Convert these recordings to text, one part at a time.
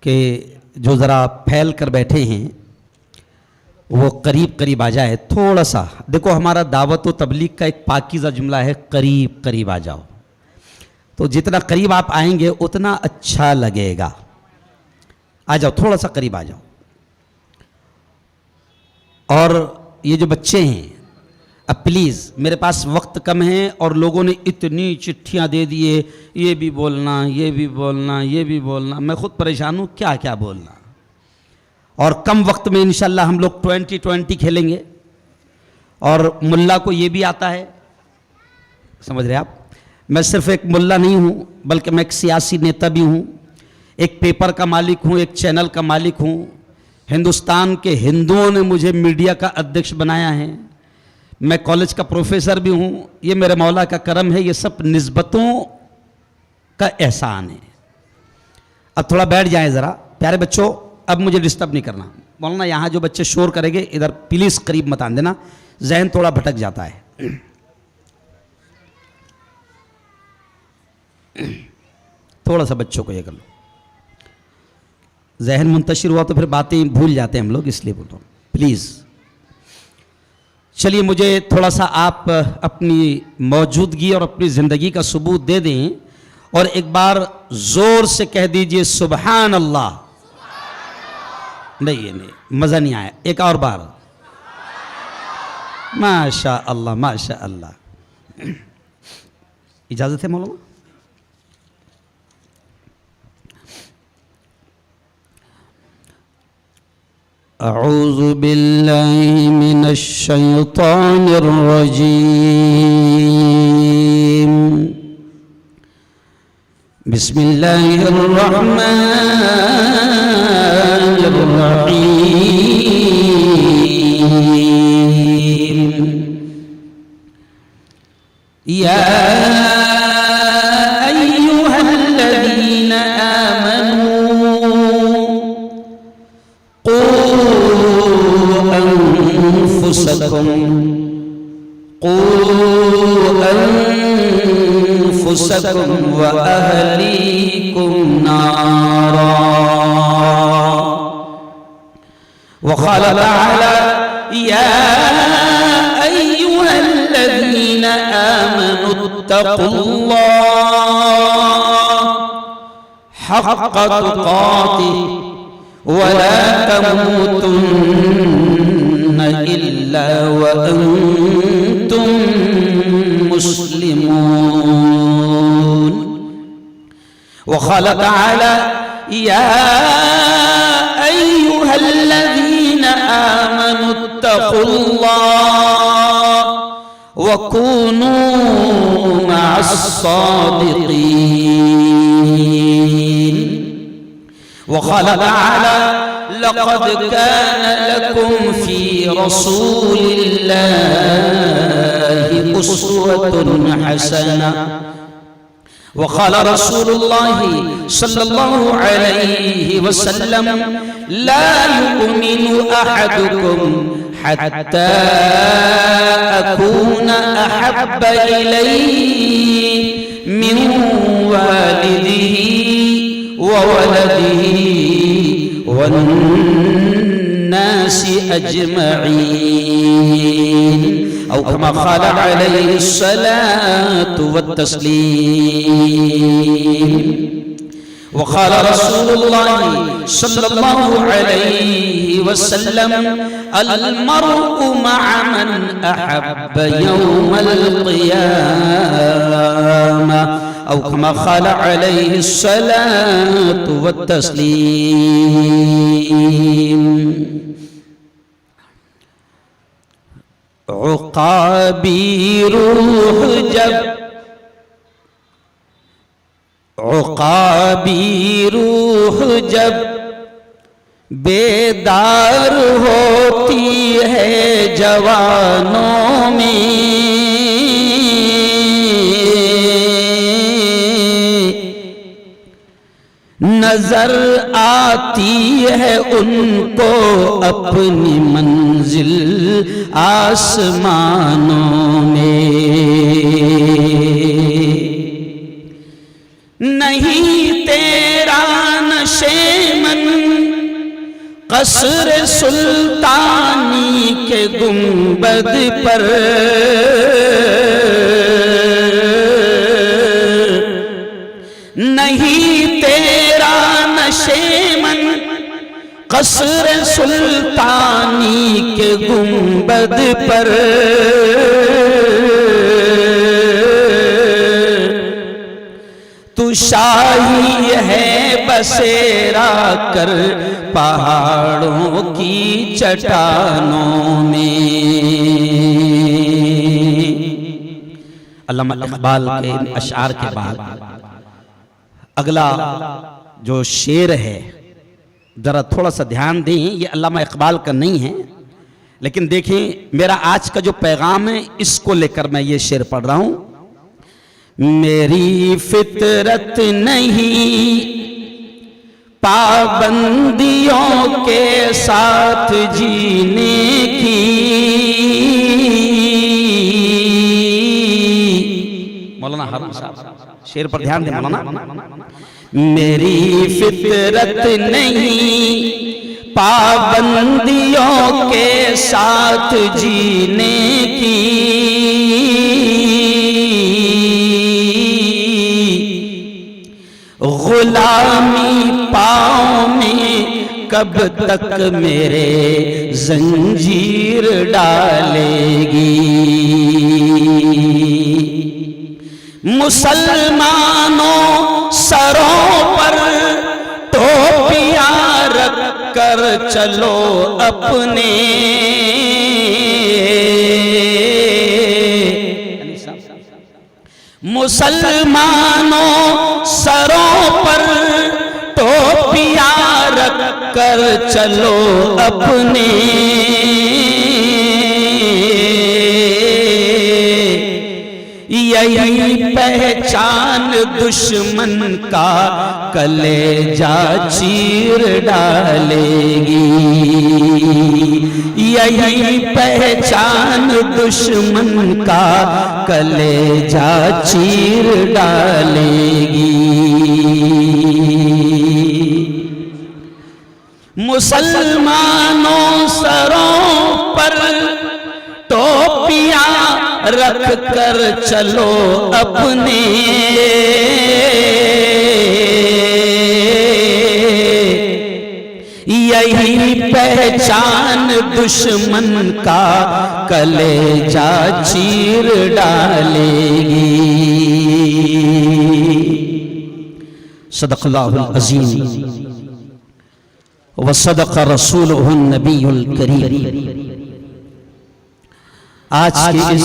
کہ جو ذرا پھیل کر بیٹھے ہیں وہ قریب قریب آ جائے تھوڑا سا. دیکھو ہمارا دعوت و تبلیغ کا ایک پاکیزہ جملہ ہے قریب قریب آ جاؤ. تو جتنا قریب آپ آئیں گے اتنا اچھا لگے گا. آ جاؤ تھوڑا سا قریب آ جاؤ. اور یہ جو بچے ہیں اب پلیز میرے پاس وقت کم ہے اور لوگوں نے اتنی چٹھیاں دے دیے یہ بھی بولنا یہ بھی بولنا یہ بھی بولنا. میں خود پریشان ہوں کیا کیا بولنا. اور کم وقت میں انشاءاللہ ہم لوگ 2020 کھیلیں گے. اور ملا کو یہ بھی آتا ہے, سمجھ رہے آپ. میں صرف ایک ملا نہیں ہوں بلکہ میں ایک سیاسی نیتا بھی ہوں, ایک پیپر کا مالک ہوں, ایک چینل کا مالک ہوں. ہندوستان کے ہندوؤں نے مجھے میڈیا کا ادھیکش بنایا ہے. میں کالج کا پروفیسر بھی ہوں. یہ میرے مولا کا کرم ہے. یہ سب نسبتوں کا احسان ہے. اب تھوڑا بیٹھ جائیں ذرا پیارے بچوں. اب مجھے ڈسٹرب نہیں کرنا. مولانا یہاں جو بچے شور کریں گے ادھر پلیز قریب مت آن دینا, ذہن تھوڑا بھٹک جاتا ہے. تھوڑا سا بچوں کو یہ کر لو. ذہن منتشر ہوا تو پھر باتیں بھول جاتے ہیں ہم لوگ, اس لیے بول رہا ہوں پلیز. چلیے مجھے تھوڑا سا آپ اپنی موجودگی اور اپنی زندگی کا ثبوت دے دیں اور ایک بار زور سے کہہ دیجئے سبحان اللہ. نہیں یہ نہیں, مزہ نہیں آیا. ایک اور بار ماشاء اللہ ماشاء اللہ. اجازت ہے مولانا؟ اعوذ باللہ من الشیطان الرجیم. بسم اللہ الرحمن الرحیم. یا ایہا الذین آمنوا قوا انفسکم واہلیکم نارا. وقال تعالی یا ایہا الذین آمنوا اتقوا اللہ حق تقاته ولا تموتن إلا وأنتم مسلمون. وقال تعالى يا أيها الذين آمنوا اتقوا الله وكونوا مع الصادقين. وقال تعالى لقد كان لكم في رسول الله أسوة حسنة. وقال رسول الله صلى الله عليه وسلم لا يؤمن أحدكم حتى أكون أحب إليه من والده وولده والناس أجمعين أو كما قال عليه الصلاة والتسليم. وقال رسول الله صلى الله عليه وسلم المرء مع من أحب يوم القيامة أو كما قال عليه الصلاة والتسليم. عقابی روح جب بیدار ہوتی ہے جوانوں میں نظر آتی ہے ان کو اپنی منزل آسمانوں میں. نہیں تیرا نشے من قصر سلطانی کے گنبد پر نہیں تیرا نشیمن، قصر سلطانی کے گنبد پر تو شاہی ہے بسیرا کر پہاڑوں کی چٹانوں میں۔ علامہ اقبال کے اشعار کے بعد اگلا جو شعر ہے ذرا تھوڑا سا دھیان دیں، یہ علامہ اقبال کا نہیں ہے، لیکن دیکھیں میرا آج کا جو پیغام ہے اس کو لے کر میں یہ شعر پڑھ رہا ہوں۔ میری فطرت نہیں پابندیوں کے ساتھ جینے کی، مولانا ہارون صاحب شعر پر دھیان دیں مولانا۔ میری فطرت نہیں پابندیوں کے ساتھ جینے کی، غلامی پاؤں میں کب تک میرے زنجیر ڈالے گی، مسلمانوں سروں پر ٹوپیاں رکھ کر چلو اپنے، مسلمانوں سروں پر ٹوپیاں رکھ کر چلو اپنے، یہی پہچان دشمن کا کلیجہ چیر ڈالے گی، یہی پہچان دشمن کا کلیجہ چیر ڈالے گی، مسلمانوں سروں پر ٹوپیاں رکھ کر چلو اپنے، یہی پہچان دشمن کا کلیجہ چیر ڈالے گی۔ صدق اللہ العظیم وصدق رسولہ النبی الکریم۔ آج کی اس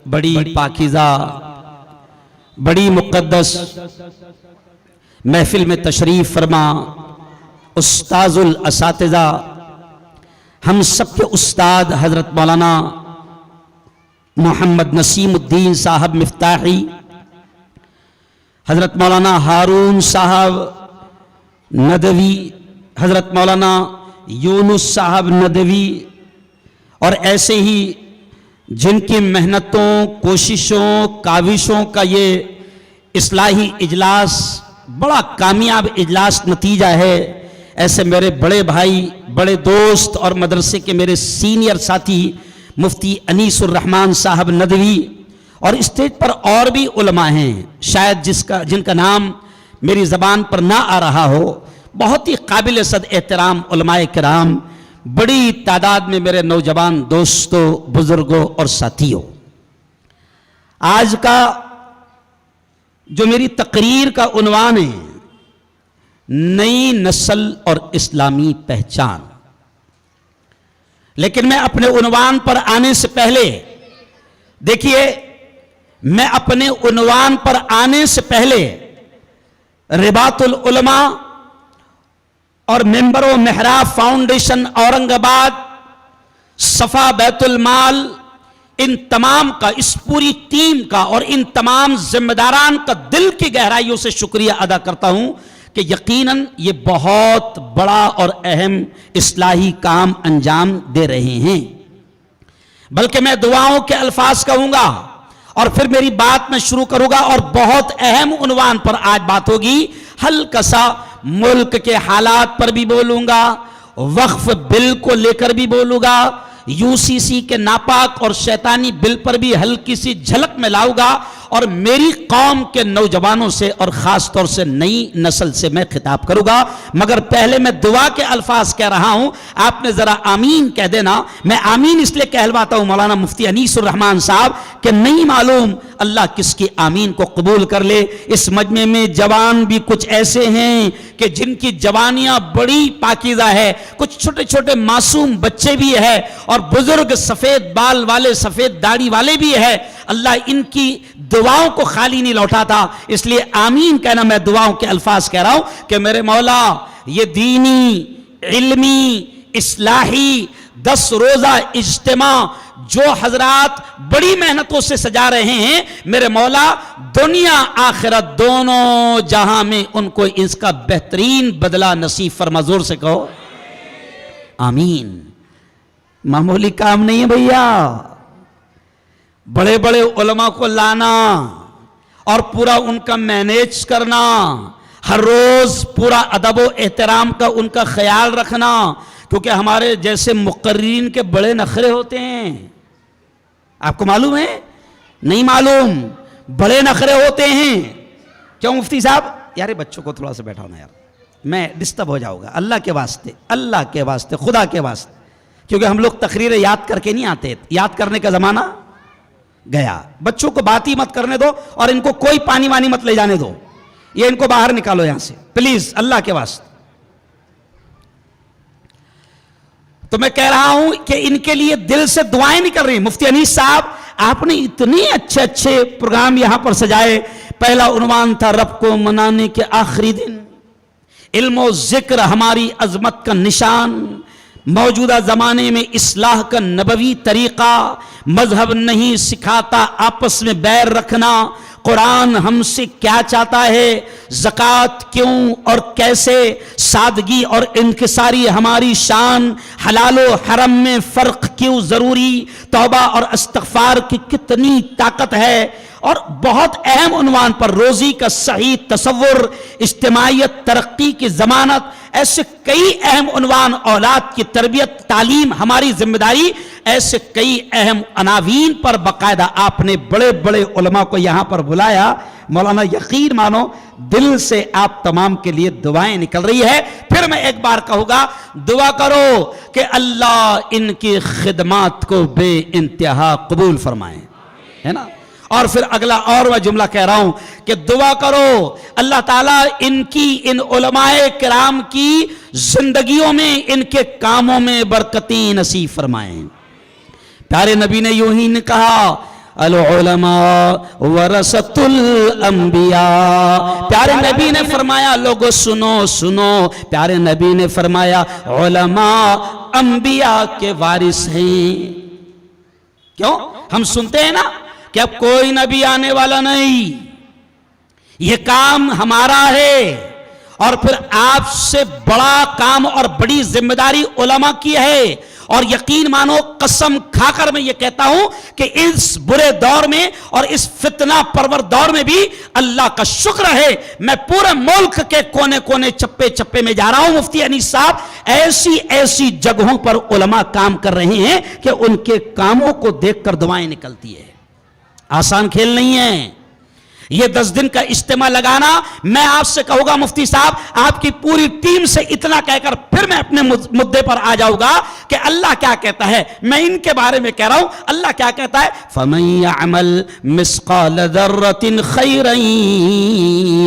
بڑی پاکیزہ بڑی مقدس محفل میں تشریف فرما استاذ الاساتذہ، ہم سب کے استاد حضرت مولانا محمد نسیم الدین صاحب مفتاحی، حضرت مولانا ہارون صاحب ندوی، حضرت مولانا یونس صاحب ندوی، اور ایسے ہی جن کی محنتوں کوششوں کاوشوں کا یہ اصلاحی اجلاس بڑا کامیاب اجلاس نتیجہ ہے، ایسے میرے بڑے بھائی بڑے دوست اور مدرسے کے میرے سینئر ساتھی مفتی انیس الرحمن صاحب ندوی، اور اسٹیج پر اور بھی علماء ہیں شاید جن کا نام میری زبان پر نہ آ رہا ہو، بہت ہی قابل صد احترام علماء کرام، بڑی تعداد میں میرے نوجوان دوستوں بزرگوں اور ساتھیوں، آج کا جو میری تقریر کا عنوان ہے نئی نسل اور اسلامی پہچان، لیکن میں اپنے عنوان پر آنے سے پہلے دیکھیے، میں اپنے عنوان پر آنے سے پہلے رباط العلماء اور ممبر و محراب فاؤنڈیشن اورنگ آباد، صفا بیت المال، ان تمام کا، اس پوری ٹیم کا اور ان تمام ذمہ داران کا دل کی گہرائیوں سے شکریہ ادا کرتا ہوں کہ یقیناً یہ بہت بڑا اور اہم اصلاحی کام انجام دے رہے ہیں۔ بلکہ میں دعاؤں کے الفاظ کہوں گا اور پھر میری بات میں شروع کروں گا، اور بہت اہم عنوان پر آج بات ہوگی، ہلکا سا ملک کے حالات پر بھی بولوں گا، وقف بل کو لے کر بھی بولوں گا، UCC کے ناپاک اور شیطانی بل پر بھی ہلکی سی جھلک میں لاؤں گا، اور میری قوم کے نوجوانوں سے اور خاص طور سے نئی نسل سے میں خطاب کروں گا۔ مگر پہلے میں دعا کے الفاظ کہہ رہا ہوں، آپ نے ذرا آمین کہہ دینا۔ میں آمین اس لیے کہلواتا ہوں مولانا مفتی انیس الرحمن صاحب کہ نہیں معلوم اللہ کس کی آمین کو قبول کر لے۔ اس مجمع میں جوان بھی کچھ ایسے ہیں کہ جن کی جوانیاں بڑی پاکیزہ ہے، کچھ چھوٹے چھوٹے معصوم بچے بھی ہیں، اور بزرگ سفید بال والے سفید داڑھی والے بھی ہیں۔ اللہ ان کی دعاؤں کو خالی نہیں لوٹاتا، اس لیے آمین کہنا۔ میں دعاؤں کے الفاظ کہہ رہا ہوں کہ میرے مولا یہ دینی، علمی، اصلاحی 10 روزہ اجتماع جو حضرات بڑی محنتوں سے سجا رہے ہیں، میرے مولا دنیا آخرت دونوں جہاں میں ان کو اس کا بہترین بدلہ نصیب فرما۔ زور سے کہو آمین۔ معمولی کام نہیں ہے بھیا، بڑے بڑے علماء کو لانا اور پورا ان کا مینیج کرنا، ہر روز پورا ادب و احترام کا ان کا خیال رکھنا، کیونکہ ہمارے جیسے مقررین کے بڑے نخرے ہوتے ہیں۔ آپ کو معلوم ہے؟ نہیں معلوم؟ بڑے نخرے ہوتے ہیں۔ کیوں مفتی صاحب؟ یار بچوں کو تھوڑا سا بیٹھا ہونا یار، میں ڈسٹرب ہو جاؤں گا۔ اللہ کے واسطے، اللہ کے واسطے، خدا کے واسطے، کیونکہ ہم لوگ تقریریں یاد کر کے نہیں آتے، یاد کرنے کا زمانہ گیا۔ بچوں کو بات ہی مت کرنے دو، اور ان کو کوئی پانی وانی مت لے جانے دو، یہ ان کو باہر نکالو یہاں سے پلیز، اللہ کے واسطے۔ تو میں کہہ رہا ہوں کہ ان کے لیے دل سے دعائیں نہیں کر رہی۔ مفتی انیس صاحب آپ نے اتنے اچھے اچھے پروگرام یہاں پر سجائے۔ پہلا عنوان تھا رب کو منانے کے آخری دن، علم و ذکر ہماری عظمت کا نشان، موجودہ زمانے میں اصلاح کا نبوی طریقہ، مذہب نہیں سکھاتا آپس میں بیر رکھنا، قرآن ہم سے کیا چاہتا ہے، زکوٰۃ کیوں اور کیسے، سادگی اور انکساری ہماری شان، حلال و حرم میں فرق کیوں ضروری، توبہ اور استغفار کی کتنی طاقت ہے، اور بہت اہم عنوان پر روزی کا صحیح تصور، اجتماعیت ترقی کی ضمانت، ایسے کئی اہم عنوان، اولاد کی تربیت، تعلیم ہماری ذمہ داری، ایسے کئی اہم عناوین پر باقاعدہ آپ نے بڑے بڑے علماء کو یہاں پر بلایا۔ مولانا یقین مانو دل سے آپ تمام کے لیے دعائیں نکل رہی ہے۔ پھر میں ایک بار کہوں گا، دعا کرو کہ اللہ ان کی خدمات کو بے انتہا قبول فرمائے، ہے نا۔ اور پھر اگلا اور میں جملہ کہہ رہا ہوں کہ دعا کرو اللہ تعالیٰ ان کی، ان علماء کرام کی زندگیوں میں، ان کے کاموں میں برکتیں نصیب فرمائیں۔ پیارے نبی نے یوں ہی کہا، العلماء ورثۃ الانبیاء۔ پیارے نبی نے فرمایا، لوگو سنو سنو، پیارے نبی نے فرمایا علماء انبیاء کے وارث ہیں۔ کیوں؟ ہم سنتے ہیں نا کہ اب کوئی نبی آنے والا نہیں، یہ کام ہمارا ہے، اور پھر آپ سے بڑا کام اور بڑی ذمہ داری علماء کی ہے۔ اور یقین مانو، قسم کھا کر میں یہ کہتا ہوں کہ اس برے دور میں اور اس فتنہ پرور دور میں بھی اللہ کا شکر ہے، میں پورے ملک کے کونے کونے چپے چپے میں جا رہا ہوں۔ مفتی انیس صاحب ایسی ایسی جگہوں پر علماء کام کر رہے ہیں کہ ان کے کاموں کو دیکھ کر دعائیں نکلتی ہے۔ آسان کھیل نہیں ہے یہ 10 دن کا اجتماع لگانا۔ میں آپ سے کہوں گا مفتی صاحب، آپ کی پوری ٹیم سے اتنا کہہ کر پھر میں اپنے مدعے پر آ جاؤں گا کہ اللہ کیا کہتا ہے۔ میں ان کے بارے میں کہہ رہا ہوں، اللہ کیا کہتا ہے، فَمَن يَعْمَلْ مِثْقَالَ ذَرَّةٍ خَيْرًا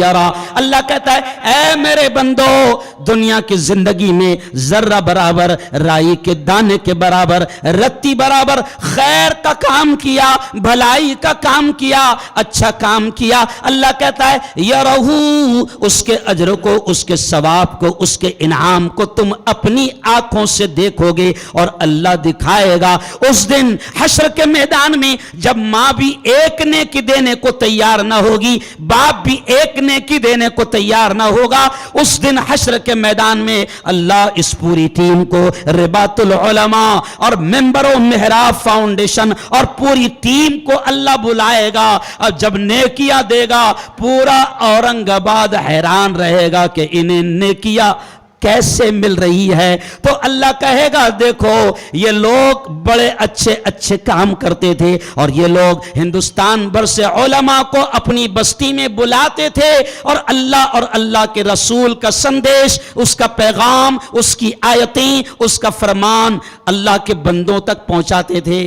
يَرَى۔ اللہ کہتا ہے اے میرے بندو، دنیا کی زندگی میں ذرہ برابر، رائی کے دانے کے برابر، رتی برابر خیر کا کام کیا، بھلائی کا کام کیا، اچھا کام کیا، اللہ کہتا ہے یرہو، اس کے اجر کو، اس کے ثواب کو، اس کے انعام کو تم اپنی آنکھوں سے دیکھو گے، اور اللہ دکھائے گا۔ اس دن حشر کے میدان میں جب ماں بھی ایک نیکی دینے کو تیار نہ ہوگی، باپ بھی ایک نیکی دینے کو تیار نہ ہوگا، اس دن حشر کے میدان میں اللہ اس پوری ٹیم کو، رباط العلماء اور ممبر و محراب فاؤنڈیشن اور پوری ٹیم کو اللہ بلائے گا، اور جب نیکیاں نیکیاں دے گا، پورا اورنگ آباد حیران رہے گا کہ انہیں نیکیاں کیسے مل رہی ہے۔ تو اللہ کہے گا دیکھو یہ لوگ بڑے اچھے اچھے کام کرتے تھے، اور یہ لوگ ہندوستان بھر سے علماء کو اپنی بستی میں بلاتے تھے، اور اللہ کے رسول کا سندیش، اس کا پیغام، اس کی آیتیں، اس کا فرمان اللہ کے بندوں تک پہنچاتے تھے۔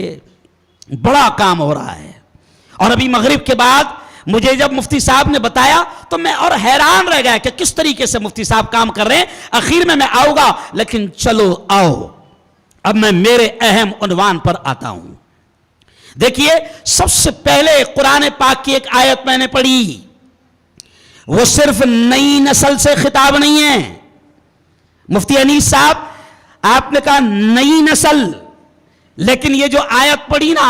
بڑا کام ہو رہا ہے۔ اور ابھی مغرب کے بعد مجھے جب مفتی صاحب نے بتایا تو میں اور حیران رہ گیا کہ کس طریقے سے مفتی صاحب کام کر رہے ہیں۔ اخیر میں آؤں گا، لیکن چلو آؤ اب میں میرے اہم عنوان پر آتا ہوں۔ دیکھیے سب سے پہلے قرآن پاک کی ایک آیت میں نے پڑھی، وہ صرف نئی نسل سے خطاب نہیں ہے۔ مفتی انیس صاحب آپ نے کہا نئی نسل، لیکن یہ جو آیت پڑھی نا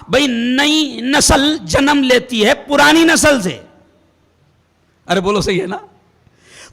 بھئی نئی نسل جنم لیتی ہے پرانی نسل سے۔ ارے بولو صحیح ہے نا؟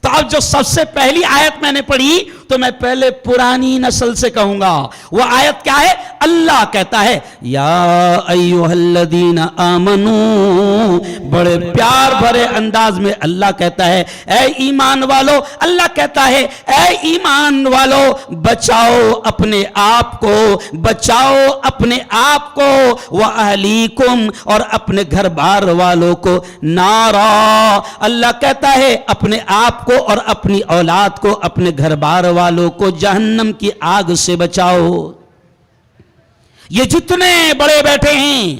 تو اب جو سب سے پہلی آیت میں نے پڑھی تو میں پہلے پرانی نسل سے کہوں گا۔ وہ آیت کیا ہے؟ اللہ کہتا ہے یا ایھا الذین آمنو، بڑے پیار بھرے انداز میں اللہ کہتا ہے اے ایمان والو، اللہ کہتا ہے اے ایمان والو بچاؤ اپنے آپ کو، بچاؤ اپنے آپ کو، واہلیکم، اور اپنے گھر بار والوں کو، نارا، اللہ کہتا ہے اپنے آپ کو اور اپنی اولاد کو، اپنے گھر بار والوں کو جہنم کی آگ سے بچاؤ۔ یہ جتنے بڑے بیٹھے ہیں،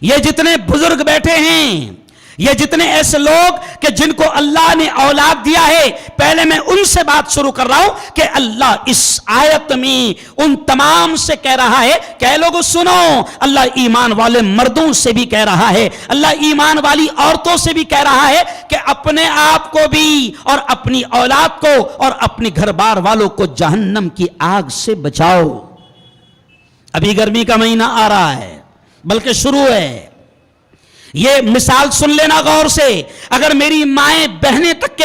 یہ جتنے بزرگ بیٹھے ہیں، یہ جتنے ایسے لوگ کہ جن کو اللہ نے اولاد دیا ہے، پہلے میں ان سے بات شروع کر رہا ہوں کہ اللہ اس آیت میں ان تمام سے کہہ رہا ہے کہ اے لوگو سنو، اللہ ایمان والے مردوں سے بھی کہہ رہا ہے، اللہ ایمان والی عورتوں سے بھی کہہ رہا ہے کہ اپنے آپ کو بھی اور اپنی اولاد کو اور اپنی گھر بار والوں کو جہنم کی آگ سے بچاؤ۔ ابھی گرمی کا مہینہ آ رہا ہے، بلکہ شروع ہے۔ یہ مثال سن لینا غور سے، اگر میری مائیں بہنوں تک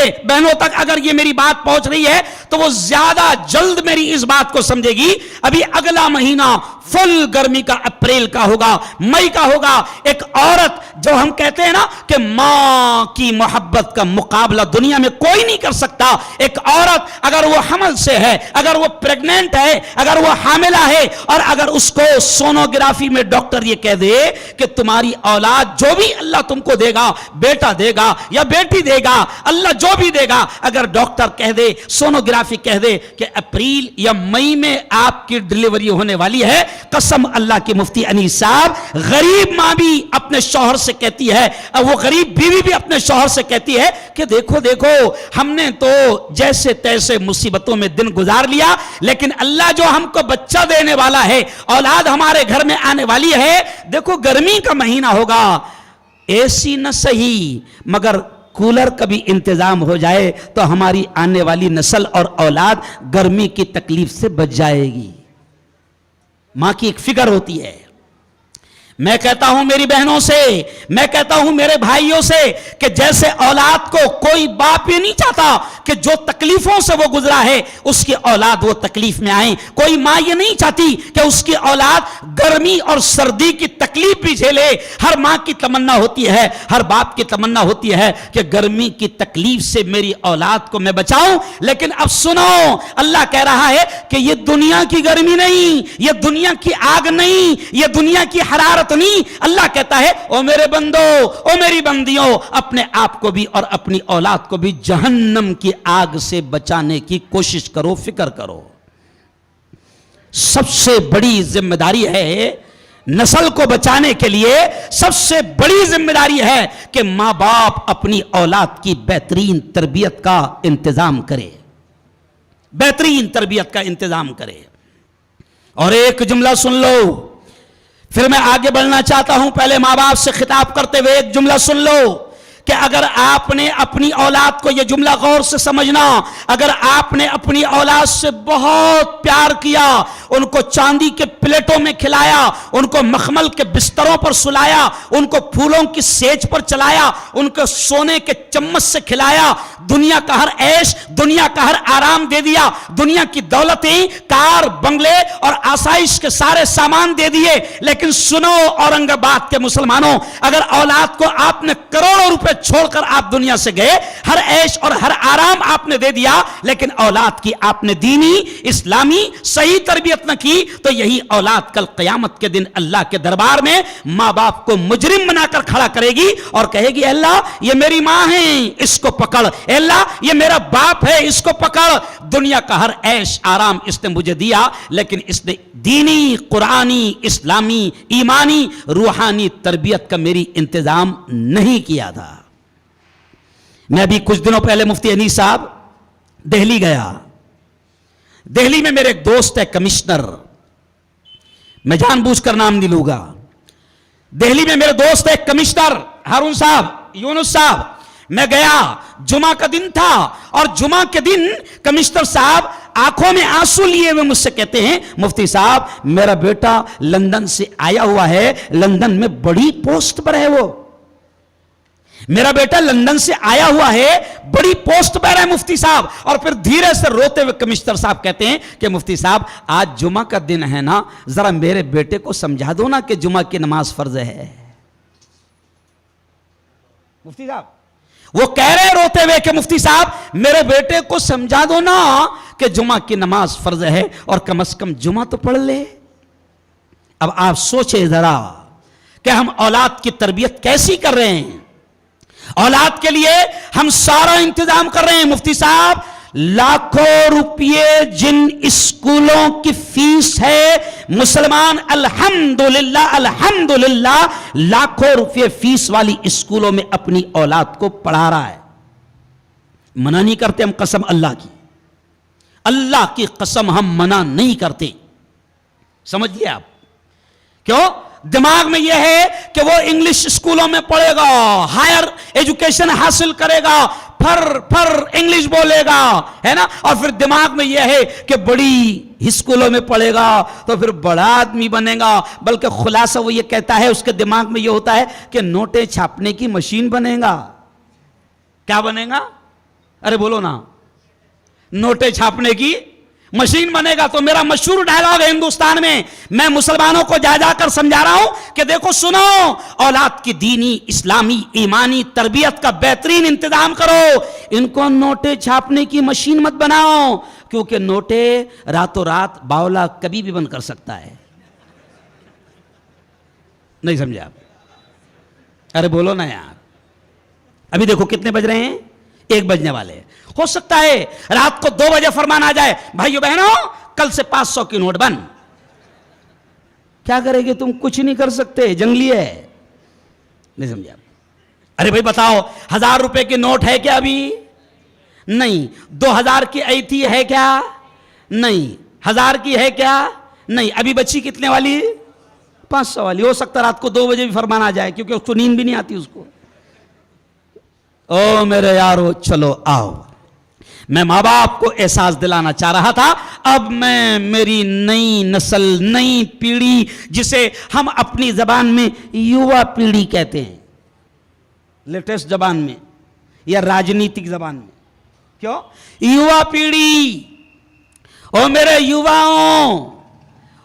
اگر یہ میری بات پہنچ رہی ہے تو وہ زیادہ جلد میری اس بات کو سمجھے گی۔ ابھی اگلا مہینہ فل گرمی کا اپریل کا ہوگا، مئی کا ہوگا۔ ایک عورت جو ہم کہتے ہیں نا کہ ماں کی محبت کا مقابلہ دنیا میں کوئی نہیں کر سکتا، ایک عورت اگر وہ حمل سے ہے، اگر وہ پریگننٹ ہے، اگر وہ حاملہ ہے، اور اگر اس کو سونوگرافی میں ڈاکٹر یہ کہہ دے کہ تمہاری اولاد جو بھی اللہ تم کو دے گا، بیٹا دے گا یا بیٹی دے گا، اللہ جو بھی دے گا، اگر ڈاکٹر کہہ دے، سونوگرافی کہہ دے کہ اپریل یا مئی میں آپ کی ڈلیوری ہونے والی ہے، قسم اللہ کی مفتی انیس صاحب، غریب ماں بھی اپنے شوہر سے کہتی ہے، وہ غریب بیوی بھی اپنے شوہر سے کہتی ہے کہ دیکھو دیکھو ہم نے تو جیسے تیسے مصیبتوں میں دن گزار لیا، لیکن اللہ جو ہم کو بچہ دینے والا ہے، اولاد ہمارے گھر میں آنے والی ہے، دیکھو گرمی کا مہینہ ہوگا، اے سی نہ صحیح مگر کولر کا بھی انتظام ہو جائے تو ہماری آنے والی نسل اور اولاد گرمی کی تکلیف سے بچ جائے گی۔ ماں کی ایک فکر ہوتی ہے۔ میں کہتا ہوں میری بہنوں سے، میں کہتا ہوں میرے بھائیوں سے کہ جیسے اولاد کو کوئی باپ یہ نہیں چاہتا کہ جو تکلیفوں سے وہ گزرا ہے اس کی اولاد وہ تکلیف میں آئیں، کوئی ماں یہ نہیں چاہتی کہ اس کی اولاد گرمی اور سردی کی تکلیف بھی جھیلے۔ ہر ماں کی تمنا ہوتی ہے، ہر باپ کی تمنا ہوتی ہے کہ گرمی کی تکلیف سے میری اولاد کو میں بچاؤں، لیکن اب سنو، اللہ کہہ رہا ہے کہ یہ دنیا کی گرمی نہیں، یہ دنیا کی آگ نہیں، یہ دنیا کی حرارت نہیں۔ اللہ کہتا ہے او میرے بندو، او میری بندیوں، اپنے آپ کو بھی اور اپنی اولاد کو بھی جہنم کی آگ سے بچانے کی کوشش کرو، فکر کرو۔ سب سے بڑی ذمہ داری ہے نسل کو بچانے کے لیے، سب سے بڑی ذمہ داری ہے کہ ماں باپ اپنی اولاد کی بہترین تربیت کا انتظام کرے، بہترین تربیت کا انتظام کرے۔ اور ایک جملہ سن لو، پھر میں آگے بڑھنا چاہتا ہوں، پہلے ماں باپ سے خطاب کرتے ہوئے ایک جملہ سن لو کہ اگر آپ نے اپنی اولاد کو، یہ جملہ غور سے سمجھنا، اگر آپ نے اپنی اولاد سے بہت پیار کیا، ان کو چاندی کے پلیٹوں میں کھلایا، ان کو مخمل کے بستروں پر سلایا، ان کو پھولوں کی سیج پر چلایا، ان کو سونے کے چمچ سے کھلایا، دنیا کا ہر عیش، دنیا کا ہر آرام دے دیا، دنیا کی دولتیں، کار، بنگلے اور آسائش کے سارے سامان دے دیے۔ لیکن سنو اورنگ آباد کے مسلمانوں، اگر اولاد کو آپ نے کروڑوں روپے چھوڑ کر آپ دنیا سے گئے، ہر عیش اور ہر آرام آپ نے دے دیا، لیکن اولاد کی آپ نے دینی، اسلامی صحیح تربیت نہ کی، تو یہی اولاد کل قیامت کے دن اللہ کے دربار میں ماں باپ کو مجرم بنا کر کھڑا کرے گی اور کہے گی اللہ یہ میری ماں ہے، اس کو پکڑ، اللہ یہ میرا باپ ہے، اس کو پکڑ۔ دنیا کا ہر عیش آرام اس نے مجھے دیا، لیکن اس نے دینی، قرآنی، اسلامی، ایمانی، روحانی تربیت کا میری انتظام نہیں کیا تھا۔ میں ابھی کچھ دنوں پہلے مفتی انیس صاحب دہلی گیا۔ دہلی میں میرے ایک دوست ہے کمشنر، میں جان بوجھ کر نام نہیں لوں گا۔ دہلی میں میرے دوست ہے کمشنر ہارون صاحب، یونس صاحب۔ میں گیا، جمعہ کا دن تھا، اور جمعہ کے دن کمشنر صاحب آنکھوں میں آنسو لیے ہوئے مجھ سے کہتے ہیں مفتی صاحب میرا بیٹا لندن سے آیا ہوا ہے، لندن میں بڑی پوسٹ پر ہے، وہ میرا بیٹا لندن سے آیا ہوا ہے، بڑی پوسٹ پر ہے مفتی صاحب۔ اور پھر دھیرے سے روتے ہوئے کمشنر صاحب کہتے ہیں کہ مفتی صاحب آج جمعہ کا دن ہے نا، ذرا میرے بیٹے کو سمجھا دو نا کہ جمعہ کی نماز فرض ہے۔ مفتی صاحب وہ کہہ رہے روتے ہوئے کہ مفتی صاحب میرے بیٹے کو سمجھا دو نا کہ جمعہ کی نماز فرض ہے، اور کم از کم جمعہ تو پڑھ لے۔ اب آپ سوچیں ذرا کہ ہم اولاد کی تربیت کیسی کر رہے ہیں؟ اولاد کے لیے ہم سارا انتظام کر رہے ہیں۔ مفتی صاحب لاکھوں روپیے جن اسکولوں کی فیس ہے، مسلمان الحمدللہ الحمدللہ لاکھوں روپے فیس والی اسکولوں میں اپنی اولاد کو پڑھا رہا ہے۔ منع نہیں کرتے ہم، قسم اللہ کی، اللہ کی قسم ہم منع نہیں کرتے۔ سمجھئے آپ کیوں؟ دماغ میں یہ ہے کہ وہ انگلش اسکولوں میں پڑھے گا، ہائر ایجوکیشن حاصل کرے گا، پھر انگلش بولے گا، ہے نا، اور پھر دماغ میں یہ ہے کہ بڑی اسکولوں میں پڑھے گا تو پھر بڑا آدمی بنے گا۔ بلکہ خلاصہ وہ یہ کہتا ہے، اس کے دماغ میں یہ ہوتا ہے کہ نوٹیں چھاپنے کی مشین بنے گا۔ کیا بنے گا؟ ارے بولو نا، نوٹیں چھاپنے کی مشین بنے گا۔ تو میرا مشہور ڈائلاگ ہے ہندوستان میں مسلمانوں کو جا جا کر سمجھا رہا ہوں کہ دیکھو سنو، اولاد کی دینی، اسلامی، ایمانی تربیت کا بہترین انتظام کرو، ان کو نوٹیں چھاپنے کی مشین مت بناؤ، کیونکہ نوٹیں راتوں رات باولا کبھی بھی بند کر سکتا ہے۔ نہیں سمجھے آپ؟ ارے بولو نا یار، ابھی دیکھو کتنے بج رہے ہیں، 1 بجنے والے۔ ہو سکتا ہے رات کو 2 بجے فرمان آ جائے بھائیو بہنوں کل سے 500 کی نوٹ بند۔ کیا کرے گے تم؟ کچھ نہیں کر سکتے، جنگلی ہے۔ نہیں سمجھے آپ؟ ارے بھائی بتاؤ 1000 روپے کی نوٹ ہے کیا ابھی؟ نہیں۔ 2000 کی ایتھی ہے کیا؟ نہیں۔ 1000 کی ہے کیا؟ نہیں۔ ابھی بچی کتنے والی؟ 500 والی۔ ہو سکتا رات کو 2 بجے بھی فرمان آ جائے، کیونکہ اس کو نیند بھی نہیں آتی اس کو۔ او میرے یارو چلو آؤ، میں ماں باپ کو احساس دلانا چاہ رہا تھا۔ اب میں میری نئی نسل، نئی پیڑھی، جسے ہم اپنی زبان میں یووا پیڑھی کہتے ہیں، لیٹسٹ زبان میں یا راجنیتک زبان میں، کیوں یووا پیڑھی، او میرے یوواؤں،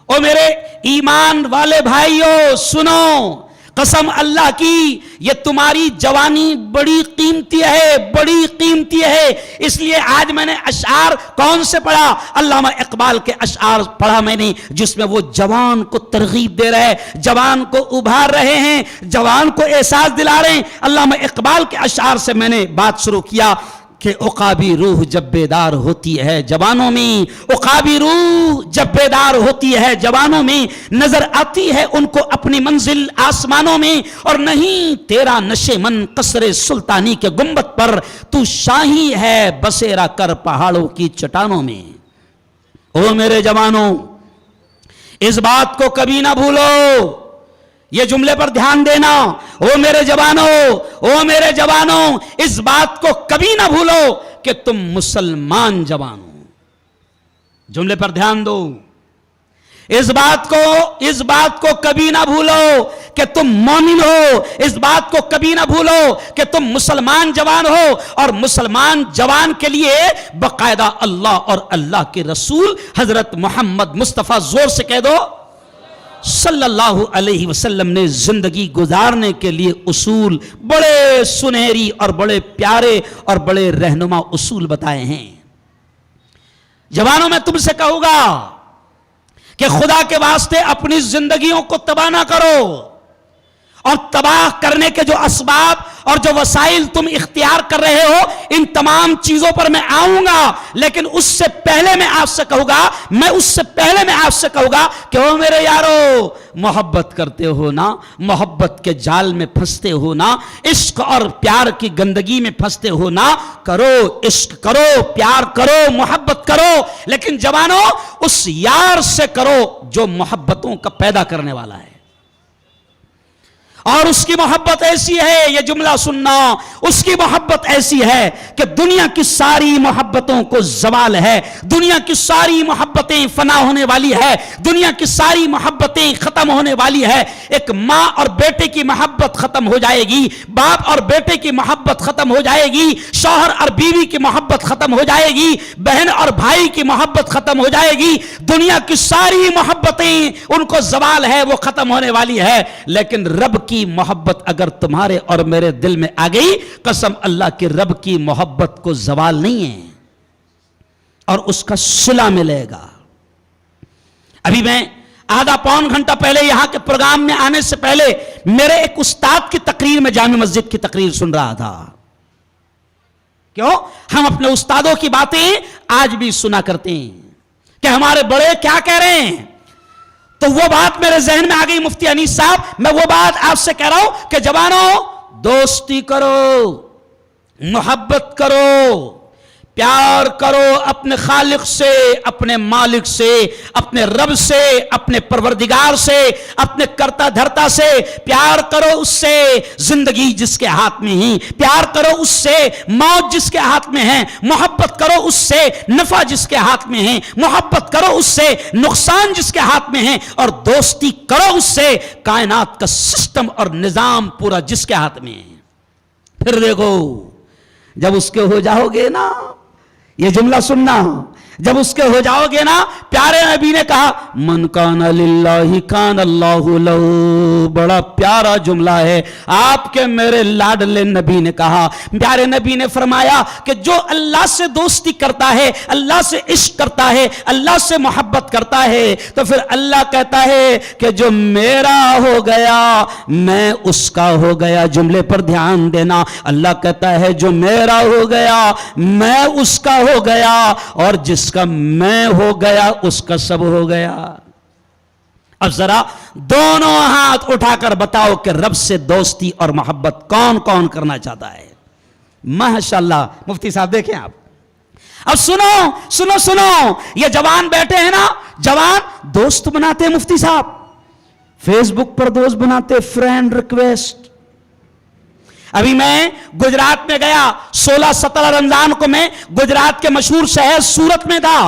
او میرے ایمان والے بھائیوں سنو، قسم اللہ کی یہ تمہاری جوانی بڑی قیمتی ہے، بڑی قیمتی ہے۔ اس لیے آج میں نے اشعار کون سے پڑھا؟ علامہ اقبال کے اشعار پڑھا میں نے، جس میں وہ جوان کو ترغیب دے رہے ہیں، جوان کو ابھار رہے ہیں، جوان کو احساس دلا رہے ہیں۔ علامہ اقبال کے اشعار سے میں نے بات شروع کیا کہ عقابی روح جب بیدار ہوتی ہے جوانوں میں، عقابی روح جب بیدار ہوتی ہے جوانوں میں، نظر آتی ہے ان کو اپنی منزل آسمانوں میں، اور نہیں تیرا نشے من قصر سلطانی کے گنبد پر، تو شاہی ہے بسیرا کر پہاڑوں کی چٹانوں میں۔ او میرے جوانوں، اس بات کو کبھی نہ بھولو، یہ جملے پر دھیان دینا۔ او میرے جوانوں، او میرے جوانوں، اس بات کو کبھی نہ بھولو کہ تم مسلمان جوان ہو۔ جملے پر دھیان دو، اس بات کو کبھی نہ بھولو کہ تم مومن ہو، اس بات کو کبھی نہ بھولو کہ تم مسلمان جوان ہو، اور مسلمان جوان کے لیے باقاعدہ اللہ اور اللہ کے رسول حضرت محمد مصطفیٰ، زور سے کہہ دو، صلی اللہ علیہ وسلم نے زندگی گزارنے کے لیے اصول، بڑے سنہری اور بڑے پیارے اور بڑے رہنما اصول بتائے ہیں۔ جوانوں، میں تم سے کہوں گا کہ خدا کے واسطے اپنی زندگیوں کو تباہ نہ کرو، اور تباہ کرنے کے جو اسباب اور جو وسائل تم اختیار کر رہے ہو، ان تمام چیزوں پر میں آؤں گا، لیکن اس سے پہلے میں آپ سے کہوں گا کہ وہ میرے یارو، محبت کرتے ہو نا، محبت کے جال میں پھنستے ہو نا، عشق اور پیار کی گندگی میں پھنستے ہو نا، کرو، عشق کرو، پیار کرو، محبت کرو، لیکن جوانوں اس یار سے کرو جو محبتوں کا پیدا کرنے والا ہے، اور اس کی محبت ایسی ہے، یہ جملہ سننا، اس کی محبت ایسی ہے کہ دنیا کی ساری محبتوں کو زوال ہے، دنیا کی ساری محبتیں فنا ہونے والی ہے، دنیا کی ساری محبتیں ختم ہونے والی ہے۔ ایک ماں اور بیٹے کی محبت ختم ہو جائے گی، باپ اور بیٹے کی محبت ختم ہو جائے گی، شوہر اور بیوی کی محبت ختم ہو جائے گی، بہن اور بھائی کی محبت ختم ہو جائے گی، دنیا کی ساری محبتیں ان کو زوال ہے، وہ ختم ہونے والی ہے، لیکن رب کی محبت اگر تمہارے اور میرے دل میں آ گئی، قسم اللہ کے، رب کی محبت کو زوال نہیں ہے، اور اس کا صلہ ملے گا۔ ابھی میں آدھا پون گھنٹہ پہلے یہاں کے پروگرام میں آنے سے پہلے میرے ایک استاد کی تقریر میں جامع مسجد کی تقریر سن رہا تھا۔ کیوں؟ ہم اپنے استادوں کی باتیں آج بھی سنا کرتے ہیں کہ ہمارے بڑے کیا کہہ رہے ہیں، تو وہ بات میرے ذہن میں آ گئی، مفتی انیس صاحب، میں وہ بات آپ سے کہہ رہا ہوں کہ جوانوں، دوستی کرو، محبت کرو، پیار کرو اپنے خالق سے، اپنے مالک سے، اپنے رب سے، اپنے پروردگار سے، اپنے کرتا دھرتا سے، پیار کرو اس سے، زندگی جس کے ہاتھ میں ہے پیار کرو اس سے، موت جس کے ہاتھ میں ہے محبت کرو اس سے، نفع جس کے ہاتھ میں ہے محبت کرو اس سے، نقصان جس کے ہاتھ میں ہے، اور دوستی کرو اس سے، کائنات کا سسٹم اور نظام پورا جس کے ہاتھ میں ہے۔ پھر دیکھو، جب اس کے ہو جاؤ گے نا، یہ جملہ سننا، جب اس کے ہو جاؤ گے نا، پیارے نبی نے کہا من کان للہ کان اللہ لہو، بڑا پیارا جملہ ہے، آپ کے میرے لاڈلے نبی نے کہا، پیارے نبی نے فرمایا کہ جو اللہ سے دوستی کرتا ہے، اللہ سے عشق کرتا ہے، اللہ سے محبت کرتا ہے، تو پھر اللہ کہتا ہے کہ جو میرا ہو گیا میں اس کا ہو گیا۔ جملے پر دھیان دینا، اللہ کہتا ہے جو میرا ہو گیا میں اس کا ہو گیا، اور جس کا میں ہو گیا اس کا سب ہو گیا۔ اب ذرا دونوں ہاتھ اٹھا کر بتاؤ کہ رب سے دوستی اور محبت کون کون کرنا چاہتا ہے؟ ماشاءاللہ، مفتی صاحب دیکھیں آپ۔ اب سنو، یہ جوان بیٹھے ہیں نا، جوان دوست بناتے ہیں مفتی صاحب، فیس بک پر دوست بناتے، فرینڈ ریکویسٹ۔ ابھی میں گجرات میں گیا، 16-17 رمضان کو میں گجرات کے مشہور شہر سورت میں تھا۔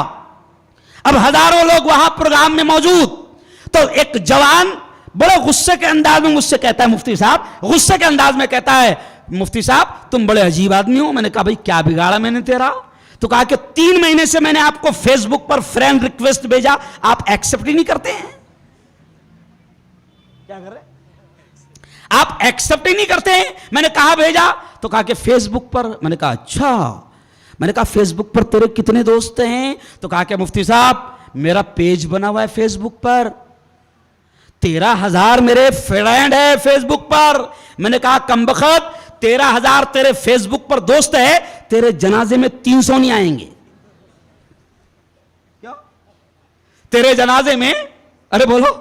اب ہزاروں لوگ وہاں پروگرام میں موجود، تو ایک جوان بڑے غصے کے انداز میں مجھ سے کہتا ہے، مفتی صاحب، غصے کے انداز میں کہتا ہے، مفتی صاحب تم بڑے عجیب آدمی ہو۔ میں نے کہا بھائی کیا بگاڑا میں نے تیرا؟ تو کہا کہ 3 مہینے سے میں نے آپ کو فیس بک پر فرینڈ ریکویسٹ بھیجا، آپ ایکسپٹ ہی نہیں کرتے ہیں۔ کیا کر رہے؟ آپ ایکسپٹ ہی نہیں کرتے ہیں۔ میں نے کہا بھیجا، تو کہا کہ فیس بک پر۔ میں نے کہا اچھا، میں نے کہا فیس بک پر تیرے کتنے دوست ہیں؟ تو کہا کہ مفتی صاحب میرا پیج بنا ہوا ہے فیس بک پر، 13,000 میرے فرینڈ ہے فیس بک پر۔ میں نے کہا کم بخت، 13,000 تیرے فیس بک پر دوست ہے، تیرے جنازے میں 300 نہیں آئیں گے کیا؟ تیرے جنازے میں، ارے بولو،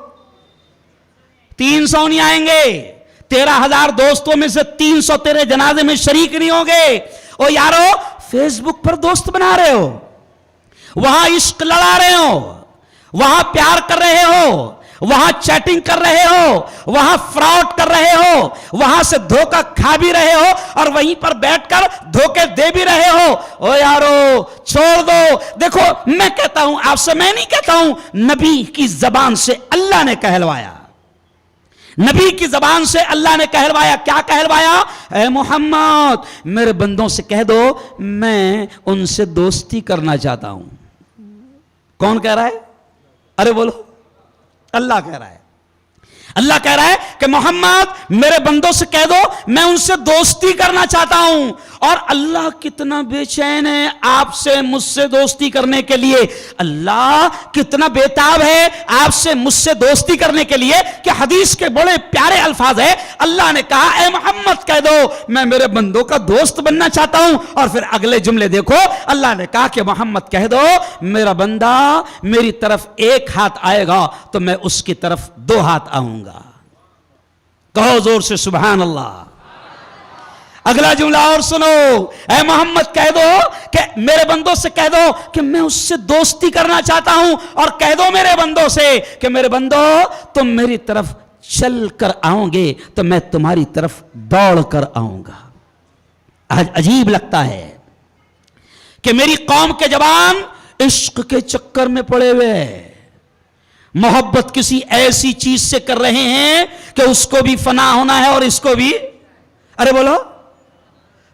300 نہیں آئیں گے، 13,000 دوستوں میں سے 300 تیرے جنازے میں شریک نہیں ہوں گے۔ او یارو، فیس بک پر دوست بنا رہے ہو، وہاں عشق لڑا رہے ہو، وہاں پیار کر رہے ہو، وہاں چیٹنگ کر رہے ہو، وہاں فراڈ کر رہے ہو، وہاں سے دھوکہ کھا بھی رہے ہو اور وہیں پر بیٹھ کر دھوکے دے بھی رہے ہو، او یارو چھوڑ دو۔ دیکھو میں کہتا ہوں آپ سے، میں نہیں کہتا ہوں، نبی کی زبان سے اللہ نے کہلوایا، نبی کی زبان سے اللہ نے کہلوایا۔ کیا کہلوایا؟ اے محمد میرے بندوں سے کہہ دو میں ان سے دوستی کرنا چاہتا ہوں۔ کون کہہ رہا ہے؟ ارے بولو، اللہ کہہ رہا ہے۔ اللہ کہہ رہا ہے کہ محمد میرے بندوں سے کہہ دو میں ان سے دوستی کرنا چاہتا ہوں۔ اور اللہ کتنا بے چین ہے آپ سے مجھ سے دوستی کرنے کے لیے، اللہ کتنا بےتاب ہے آپ سے مجھ سے دوستی کرنے کے لیے کہ حدیث کے بڑے پیارے الفاظ ہے۔ اللہ نے کہا اے محمد کہہ دو میں میرے بندوں کا دوست بننا چاہتا ہوں، اور پھر اگلے جملے دیکھو، اللہ نے کہا کہ محمد کہہ دو میرا بندہ میری طرف ایک ہاتھ آئے گا تو میں اس کی طرف دو ہاتھ آؤں گا۔ کہو زور سے سبحان اللہ۔ اگلا جملہ اور سنو، اے محمد کہہ دو کہ میرے بندوں سے کہہ دو کہ میں اس سے دوستی کرنا چاہتا ہوں، اور کہہ دو میرے بندوں سے کہ میرے بندو تم میری طرف چل کر آؤ گے تو میں تمہاری طرف دوڑ کر آؤں گا۔ آج عجیب لگتا ہے کہ میری قوم کے جوان عشق کے چکر میں پڑے ہوئے ہیں، محبت کسی ایسی چیز سے کر رہے ہیں کہ اس کو بھی فنا ہونا ہے اور اس کو بھی، ارے بولو،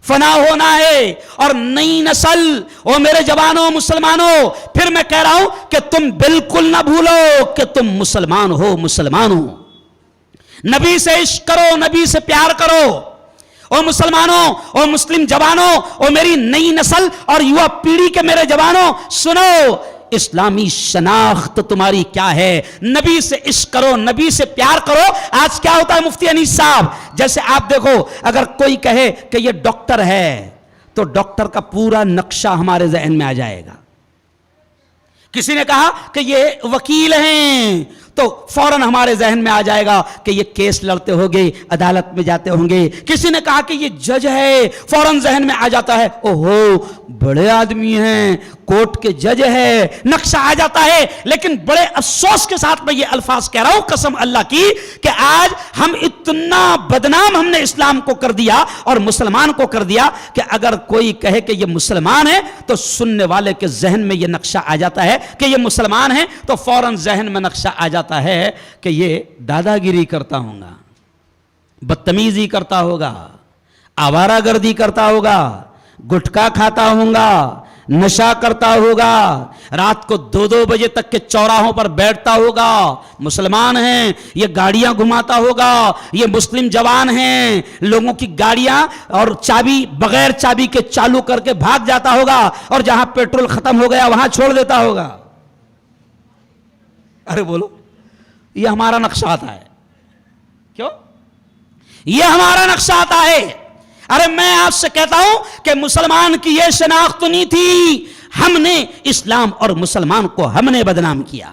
فنا ہونا ہے۔ اور نئی نسل، او میرے جوانوں مسلمانوں، پھر میں کہہ رہا ہوں کہ تم بالکل نہ بھولو کہ تم مسلمان ہو، مسلمان ہو۔ نبی سے عشق کرو، نبی سے پیار کرو۔ او مسلمانوں، او مسلم جوانوں، او میری نئی نسل اور یوا پیڑھی کے میرے جوانوں سنو، اسلامی شناخت تمہاری کیا ہے؟ نبی سے عشق کرو، نبی سے پیار کرو۔ آج کیا ہوتا ہے مفتی انیس صاحب، جیسے آپ دیکھو اگر کوئی کہے کہ یہ ڈاکٹر ہے تو ڈاکٹر کا پورا نقشہ ہمارے ذہن میں آ جائے گا۔ کسی نے کہا کہ یہ وکیل ہیں تو فوراً ہمارے ذہن میں آ جائے گا کہ یہ کیس لڑتے ہوں گے، عدالت میں جاتے ہوں گے۔ کسی نے کہا کہ یہ جج ہے، فوراً ذہن میں آ جاتا ہے اوہو بڑے آدمی ہیں، کورٹ کے جج ہے، نقشہ آ جاتا ہے۔ لیکن بڑے افسوس کے ساتھ میں یہ الفاظ کہہ رہا ہوں قسم اللہ کی کہ آج ہم اتنا بدنام ہم نے اسلام کو کر دیا اور مسلمان کو کر دیا کہ اگر کوئی کہے کہ یہ مسلمان ہے تو سننے والے کے ذہن میں یہ نقشہ آ جاتا ہے کہ یہ مسلمان ہے، تو فوراً ذہن میں نقشہ آ جاتا ہے کہ یہ دادا گیری کرتا ہوگا، بدتمیزی کرتا ہوگا، آوارہ گردی کرتا ہوگا، گٹکا کھاتا ہوگا، نشہ کرتا ہوگا، رات کو 2-2 بجے تک کے چوراہوں پر بیٹھتا ہوگا، مسلمان ہیں، یہ گاڑیاں گھماتا ہوگا، یہ مسلم جوان ہیں، لوگوں کی گاڑیاں اور چابی بغیر چابی کے چالو کر کے بھاگ جاتا ہوگا، اور جہاں پیٹرول ختم ہو گیا وہاں چھوڑ دیتا ہوگا۔ ارے بولو، یہ ہمارا نقشہ آتا ہے۔ کیوں؟ یہ ہمارا نقشہ آتا ہے۔ ارے میں آپ سے کہتا ہوں کہ مسلمان کی یہ شناخت نہیں تھی، ہم نے اسلام اور مسلمان کو ہم نے بدنام کیا۔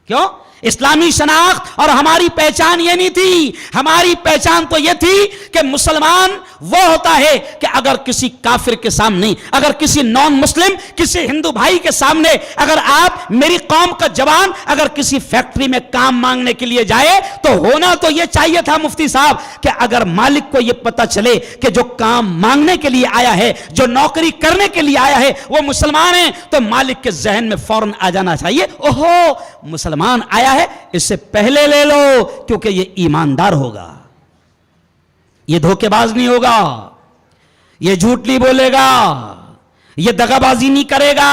کیوں؟ اسلامی شناخت اور ہماری پہچان یہ نہیں تھی، ہماری پہچان تو یہ تھی کہ مسلمان وہ ہوتا ہے کہ اگر کسی کافر کے سامنے، اگر کسی نان مسلم، کسی ہندو بھائی کے سامنے، اگر آپ میری قوم کا جوان اگر کسی فیکٹری میں کام مانگنے کے لیے جائے تو ہونا تو یہ چاہیے تھا مفتی صاحب کہ اگر مالک کو یہ پتا چلے کہ جو کام مانگنے کے لیے آیا ہے، جو نوکری کرنے کے لیے آیا ہے وہ مسلمان ہے، تو مالک کے ذہن میں فوراً آ جانا چاہیے اوہو مسلمان آیا ہے، اس سے پہلے لے لو کیونکہ یہ ایماندار ہوگا، یہ دھوکے باز نہیں ہوگا، یہ جھوٹ نہیں بولے گا، یہ دغا بازی نہیں کرے گا،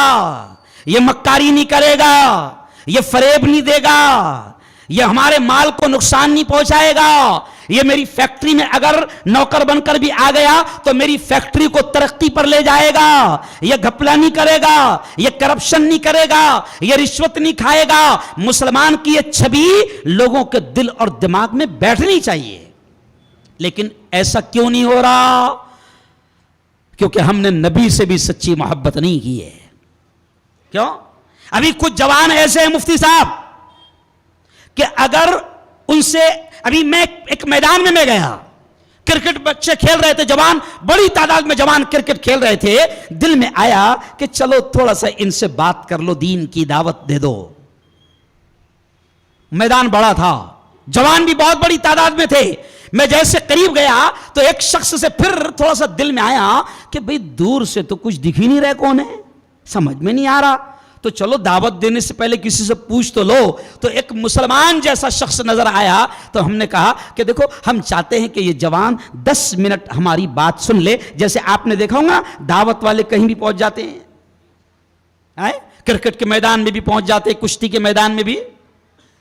یہ مکاری نہیں کرے گا، یہ فریب نہیں دے گا، یہ ہمارے مال کو نقصان نہیں پہنچائے گا، یہ میری فیکٹری میں اگر نوکر بن کر بھی آ گیا تو میری فیکٹری کو ترقی پر لے جائے گا، یہ گھپلا نہیں کرے گا، یہ کرپشن نہیں کرے گا، یہ رشوت نہیں کھائے گا۔ مسلمان کی یہ چھبی لوگوں کے دل اور دماغ میں بیٹھنی چاہیے، لیکن ایسا کیوں نہیں ہو رہا؟ کیونکہ ہم نے نبی سے بھی سچی محبت نہیں کی ہے۔ کیوں؟ ابھی کچھ جوان ایسے ہیں مفتی صاحب کہ اگر ان سے، ابھی میں ایک میدان میں گیا، کرکٹ بچے کھیل رہے تھے، جوان بڑی تعداد میں جوان کرکٹ کھیل رہے تھے، دل میں آیا کہ چلو تھوڑا سا ان سے بات کر لو، دین کی دعوت دے دو۔ میدان بڑا تھا, جوان بھی بہت بڑی تعداد میں تھے. میں جیسے قریب گیا تو ایک شخص سے پھر تھوڑا سا دل میں آیا کہ بھئی دور سے تو کچھ دکھ ہی نہیں رہے کون ہے, سمجھ میں نہیں آ رہا, تو چلو دعوت دینے سے پہلے کسی سے پوچھ تو لو. تو ایک مسلمان جیسا شخص نظر آیا, تو ہم نے کہا کہ دیکھو ہم چاہتے ہیں کہ یہ جوان 10 منٹ ہماری بات سن لے. جیسے آپ نے دیکھا ہوگا دعوت والے کہیں بھی پہنچ جاتے ہیں, کرکٹ کے میدان میں بھی پہنچ جاتے ہیں, کشتی کے میدان میں بھی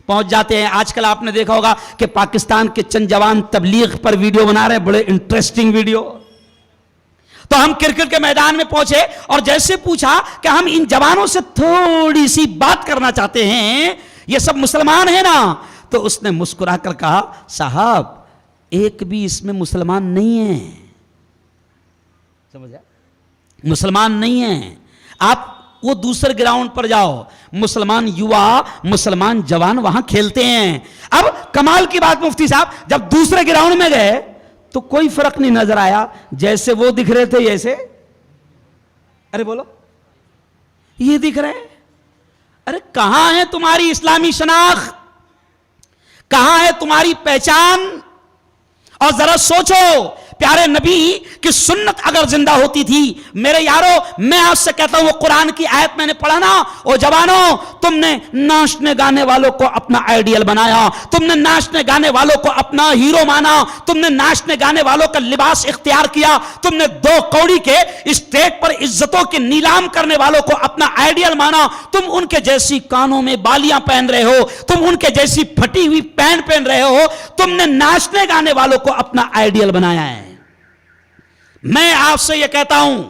پہنچ جاتے ہیں. آج کل آپ نے دیکھا ہوگا کہ پاکستان کے چند جوان تبلیغ پر ویڈیو بنا رہے ہیں, بڑے انٹرسٹنگ ویڈیو. تو ہم کرکٹ کے میدان میں پہنچے اور جیسے پوچھا کہ ہم ان جوانوں سے تھوڑی سی بات کرنا چاہتے ہیں, یہ سب مسلمان ہیں نا؟ تو اس نے مسکرا کر کہا صاحب ایک بھی اس میں مسلمان نہیں ہے. سمجھا؟ مسلمان نہیں ہیں. آپ وہ دوسرے گراؤنڈ پر جاؤ, مسلمان یوا, مسلمان جوان وہاں کھیلتے ہیں. اب کمال کی بات مفتی صاحب, جب دوسرے گراؤنڈ میں گئے تو کوئی فرق نہیں نظر آیا, جیسے وہ دکھ رہے تھے ایسے, ارے بولو یہ دکھ رہے. ارے کہاں ہے تمہاری اسلامی شناخت, کہاں ہے تمہاری پہچان؟ اور ذرا سوچو, پیارے نبی کی سنت اگر زندہ ہوتی تھی, میرے یارو میں آپ سے کہتا ہوں وہ قرآن کی آیت میں نے پڑھا نا, او جوانوں تم نے ناچنے گانے والوں کو اپنا آئیڈیل بنایا, تم نے ناچنے گانے والوں کو اپنا ہیرو مانا, تم نے ناچنے گانے والوں کا لباس اختیار کیا, تم نے 2 کوڑی کے اسٹیج پر عزتوں کی نیلام کرنے والوں کو اپنا آئیڈیل مانا, تم ان کے جیسی کانوں میں بالیاں پہن رہے ہو, تم ان کے جیسی پھٹی ہوئی پینٹ پہن رہے ہو, تم نے ناچنے گانے والوں کو اپنا آئیڈیل بنایا ہے. میں آپ سے یہ کہتا ہوں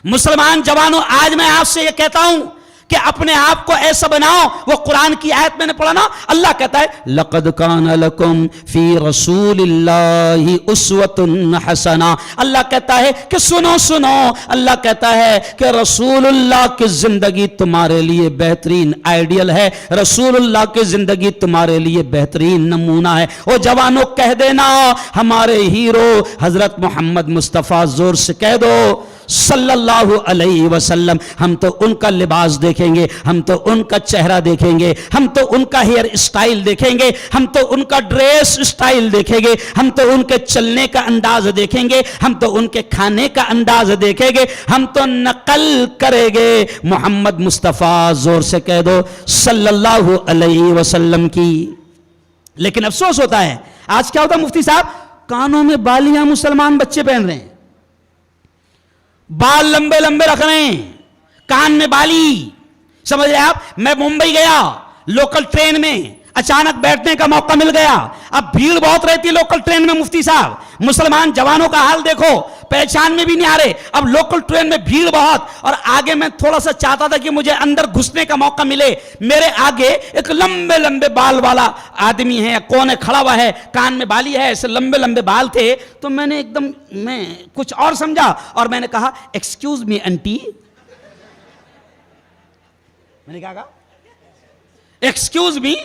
مسلمان جوانوں, آج میں آپ سے یہ کہتا ہوں کہ اپنے آپ کو ایسا بناؤ. وہ قرآن کی آیت میں نے پڑھا نا, اللہ کہتا ہے لقد کان لکم فی رسول اللہ اسوۃ حسنہ. اللہ کہتا ہے کہ سنو سنو, اللہ کہتا ہے کہ رسول اللہ کی زندگی تمہارے لیے بہترین آئیڈیل ہے, رسول اللہ کی زندگی تمہارے لیے بہترین نمونہ ہے. وہ جوانوں کہہ دینا ہمارے ہیرو حضرت محمد مصطفیٰ, زور سے کہہ دو صلی اللہ علیہ وسلم. ہم تو ان کا لباس دیکھیں گے, ہم تو ان کا چہرہ دیکھیں گے, ہم تو ان کا ہیئر اسٹائل دیکھیں گے, ہم تو ان کا ڈریس اسٹائل دیکھیں گے, ہم تو ان کے چلنے کا انداز دیکھیں گے, ہم تو ان کے کھانے کا انداز دیکھیں گے, ہم تو نقل کریں گے محمد مصطفیٰ, زور سے کہہ دو صلی اللہ علیہ وسلم کی. لیکن افسوس ہوتا ہے آج کیا ہوتا ہے مفتی صاحب, کانوں میں بالیاں مسلمان بچے پہن رہے ہیں, بال لمبے لمبے رکھ رہے ہیں, کان میں بالی. سمجھ رہے آپ, میں ممبئی گیا لوکل ٹرین میں, اچانک بیٹھنے کا موقع مل گیا. اب بھیڑ بہت رہتی لوکل ٹرین میں مفتی صاحب, مسلمان جوانوں کا حال دیکھو, پہچان میں بھی نہیں آ رہے. اب لوکل ٹرین میں بھیڑ بہت, اور آگے میں تھوڑا سا چاہتا تھا کہ مجھے اندر گھسنے کا موقع ملے. میرے آگے ایک لمبے لمبے بال والا آدمی ہے, کونے کھڑا ہوا ہے, کان میں بالی ہے, ایسے لمبے لمبے بال تھے. تو میں نے ایک دم میں کچھ اور سمجھا اور میں نے کہا ایکسکیوز می انٹی. میں نے کہا ایکسکیوز می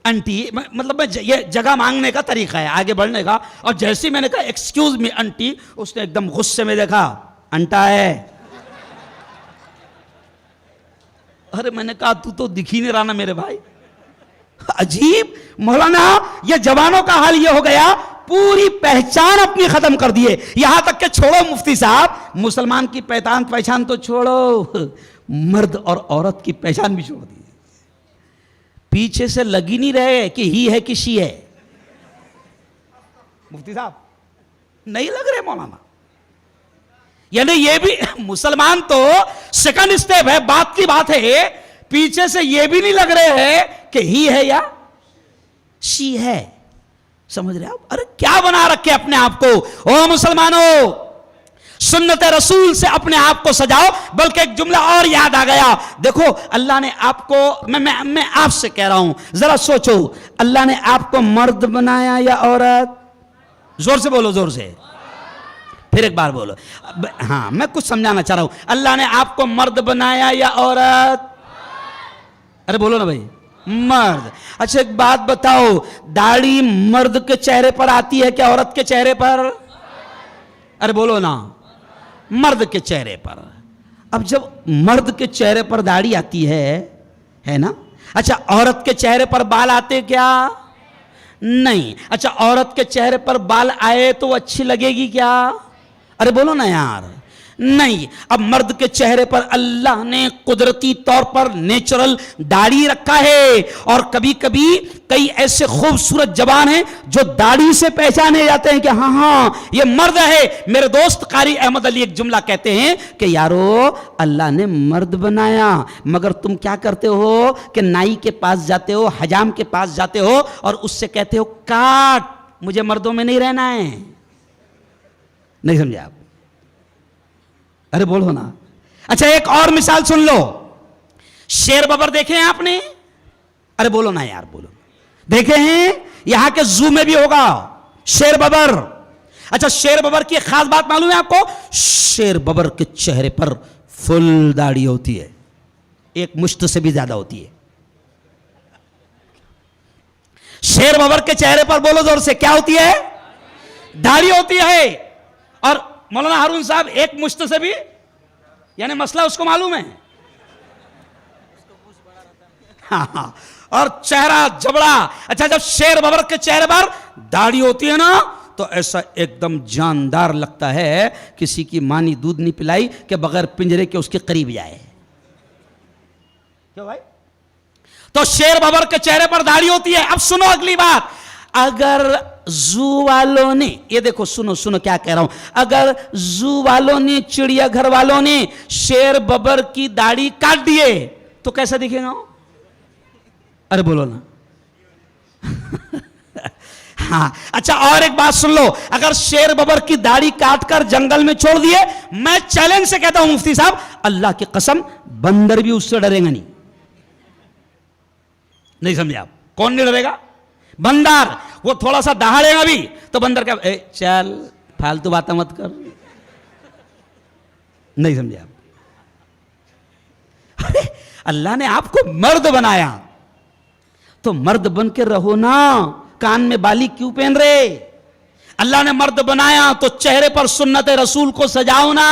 انٹی, مطلب یہ جگہ مانگنے کا طریقہ ہے آگے بڑھنے کا. اور جیسے ہی میں نے کہا ایکسکیوز می انٹی, اس نے ایک دم غصے میں دیکھا, انٹا ہے. ارے میں نے کہا تو دکھ ہی نہیں رہا نا میرے بھائی. عجیب مولانا, یہ جوانوں کا حال یہ ہو گیا, پوری پہچان اپنی ختم کر دیے. یہاں تک کہ چھوڑو مفتی صاحب, مسلمان کی پہچان تو چھوڑو, مرد اور عورت کی پہچان بھی چھوڑ دی. پیچھے سے لگی نہیں رہے کہ ہی ہے کہ شی ہے. مفتی صاحب نہیں لگ رہے مولانا, یعنی یہ بھی مسلمان تو سیکنڈ اسٹیپ ہے, بات کی بات ہے, پیچھے سے یہ بھی نہیں لگ رہے ہیں کہ ہی ہے یا شی ہے. سمجھ رہے آپ, ارے کیا بنا رکھے اپنے آپ کو. او مسلمانوں, سنت رسول سے اپنے آپ کو سجاؤ. بلکہ ایک جملہ اور یاد آ گیا, دیکھو اللہ نے آپ کو, میں آپ سے کہہ رہا ہوں ذرا سوچو, اللہ نے آپ کو مرد بنایا یا عورت؟ زور سے بولو, زور سے, پھر ایک بار بولو. ہاں میں کچھ سمجھانا چاہ رہا ہوں, اللہ نے آپ کو مرد بنایا یا عورت؟ ارے بولو نا بھائی, مرد. اچھا ایک بات بتاؤ, داڑھی مرد کے چہرے پر آتی ہے کیا عورت کے چہرے پر؟ ارے بولو نا, مرد کے چہرے پر. اب جب مرد کے چہرے پر داڑھی آتی ہے نا, اچھا عورت کے چہرے پر بال آتے کیا؟ نہیں. اچھا عورت کے چہرے پر بال آئے تو وہ اچھی لگے گی کیا؟ ارے بولو نا یار. نہیں. اب مرد کے چہرے پر اللہ نے قدرتی طور پر نیچرل داڑھی رکھا ہے, اور کبھی کبھی کئی ایسے خوبصورت جوان ہیں جو داڑھی سے پہچانے جاتے ہیں کہ ہاں ہاں یہ مرد ہے. میرے دوست قاری احمد علی ایک جملہ کہتے ہیں کہ یارو اللہ نے مرد بنایا, مگر تم کیا کرتے ہو کہ نائی کے پاس جاتے ہو, حجام کے پاس جاتے ہو اور اس سے کہتے ہو کاٹ, مجھے مردوں میں نہیں رہنا ہے. نہیں سمجھے آپ؟ ارے بولو نا. اچھا ایک اور مثال سن لو. شیر ببر دیکھے ہیں آپ نے؟ ارے بولو نا یار, بولو. دیکھے ہیں؟ یہاں کے زو میں بھی ہوگا شیر ببر. اچھا شیر ببر کی ایک خاص بات معلوم ہے آپ کو؟ شیر ببر کے چہرے پر فل داڑھی ہوتی ہے, ایک مشت سے بھی زیادہ ہوتی ہے. شیر ببر کے چہرے پر بولو زور سے, کیا ہوتی ہے؟ داڑھی ہوتی ہے. اور مولانا ہارون صاحب ایک مشت سے بھی, یعنی مسئلہ اس کو معلوم ہے. ہاں اور چہرہ جبڑا. اچھا جب شیر ببر کے چہرے پر داڑھی ہوتی ہے نا تو ایسا ایک دم جاندار لگتا ہے, کسی کی ماں نے دودھ نہیں پلائی کہ بغیر پنجرے کے اس کے قریب جائے. کیوں بھائی؟ تو شیر ببر کے چہرے پر داڑھی ہوتی ہے. اب سنو اگلی بات. اگر زو والوں نے, یہ دیکھو سنو سنو کیا کہہ رہا ہوں, اگر زو والوں نے, چڑیا گھر والوں نے شیر ببر کی داڑھی کاٹ دیے تو کیسا دکھے گا؟ ارے بولو نا. ہاں اچھا اور ایک بات سن لو. اگر شیر ببر کی داڑھی کاٹ کر جنگل میں چھوڑ دیے, میں چیلنج سے کہتا ہوں مفتی صاحب, اللہ کی قسم بندر بھی اس سے ڈرے گا نہیں. نہیں سمجھے آپ؟ کون نہیں ڈرے گا؟ بندر. وہ تھوڑا سا دہاڑے گا بھی تو بندر کا چل پھالتو باتیں مت کر. نہیں سمجھے آپ؟ اللہ نے آپ کو مرد بنایا تو مرد بن کے رہو نا, کان میں بالی کیوں پہن رہے؟ اللہ نے مرد بنایا تو چہرے پر سنت رسول کو سجاؤ نا.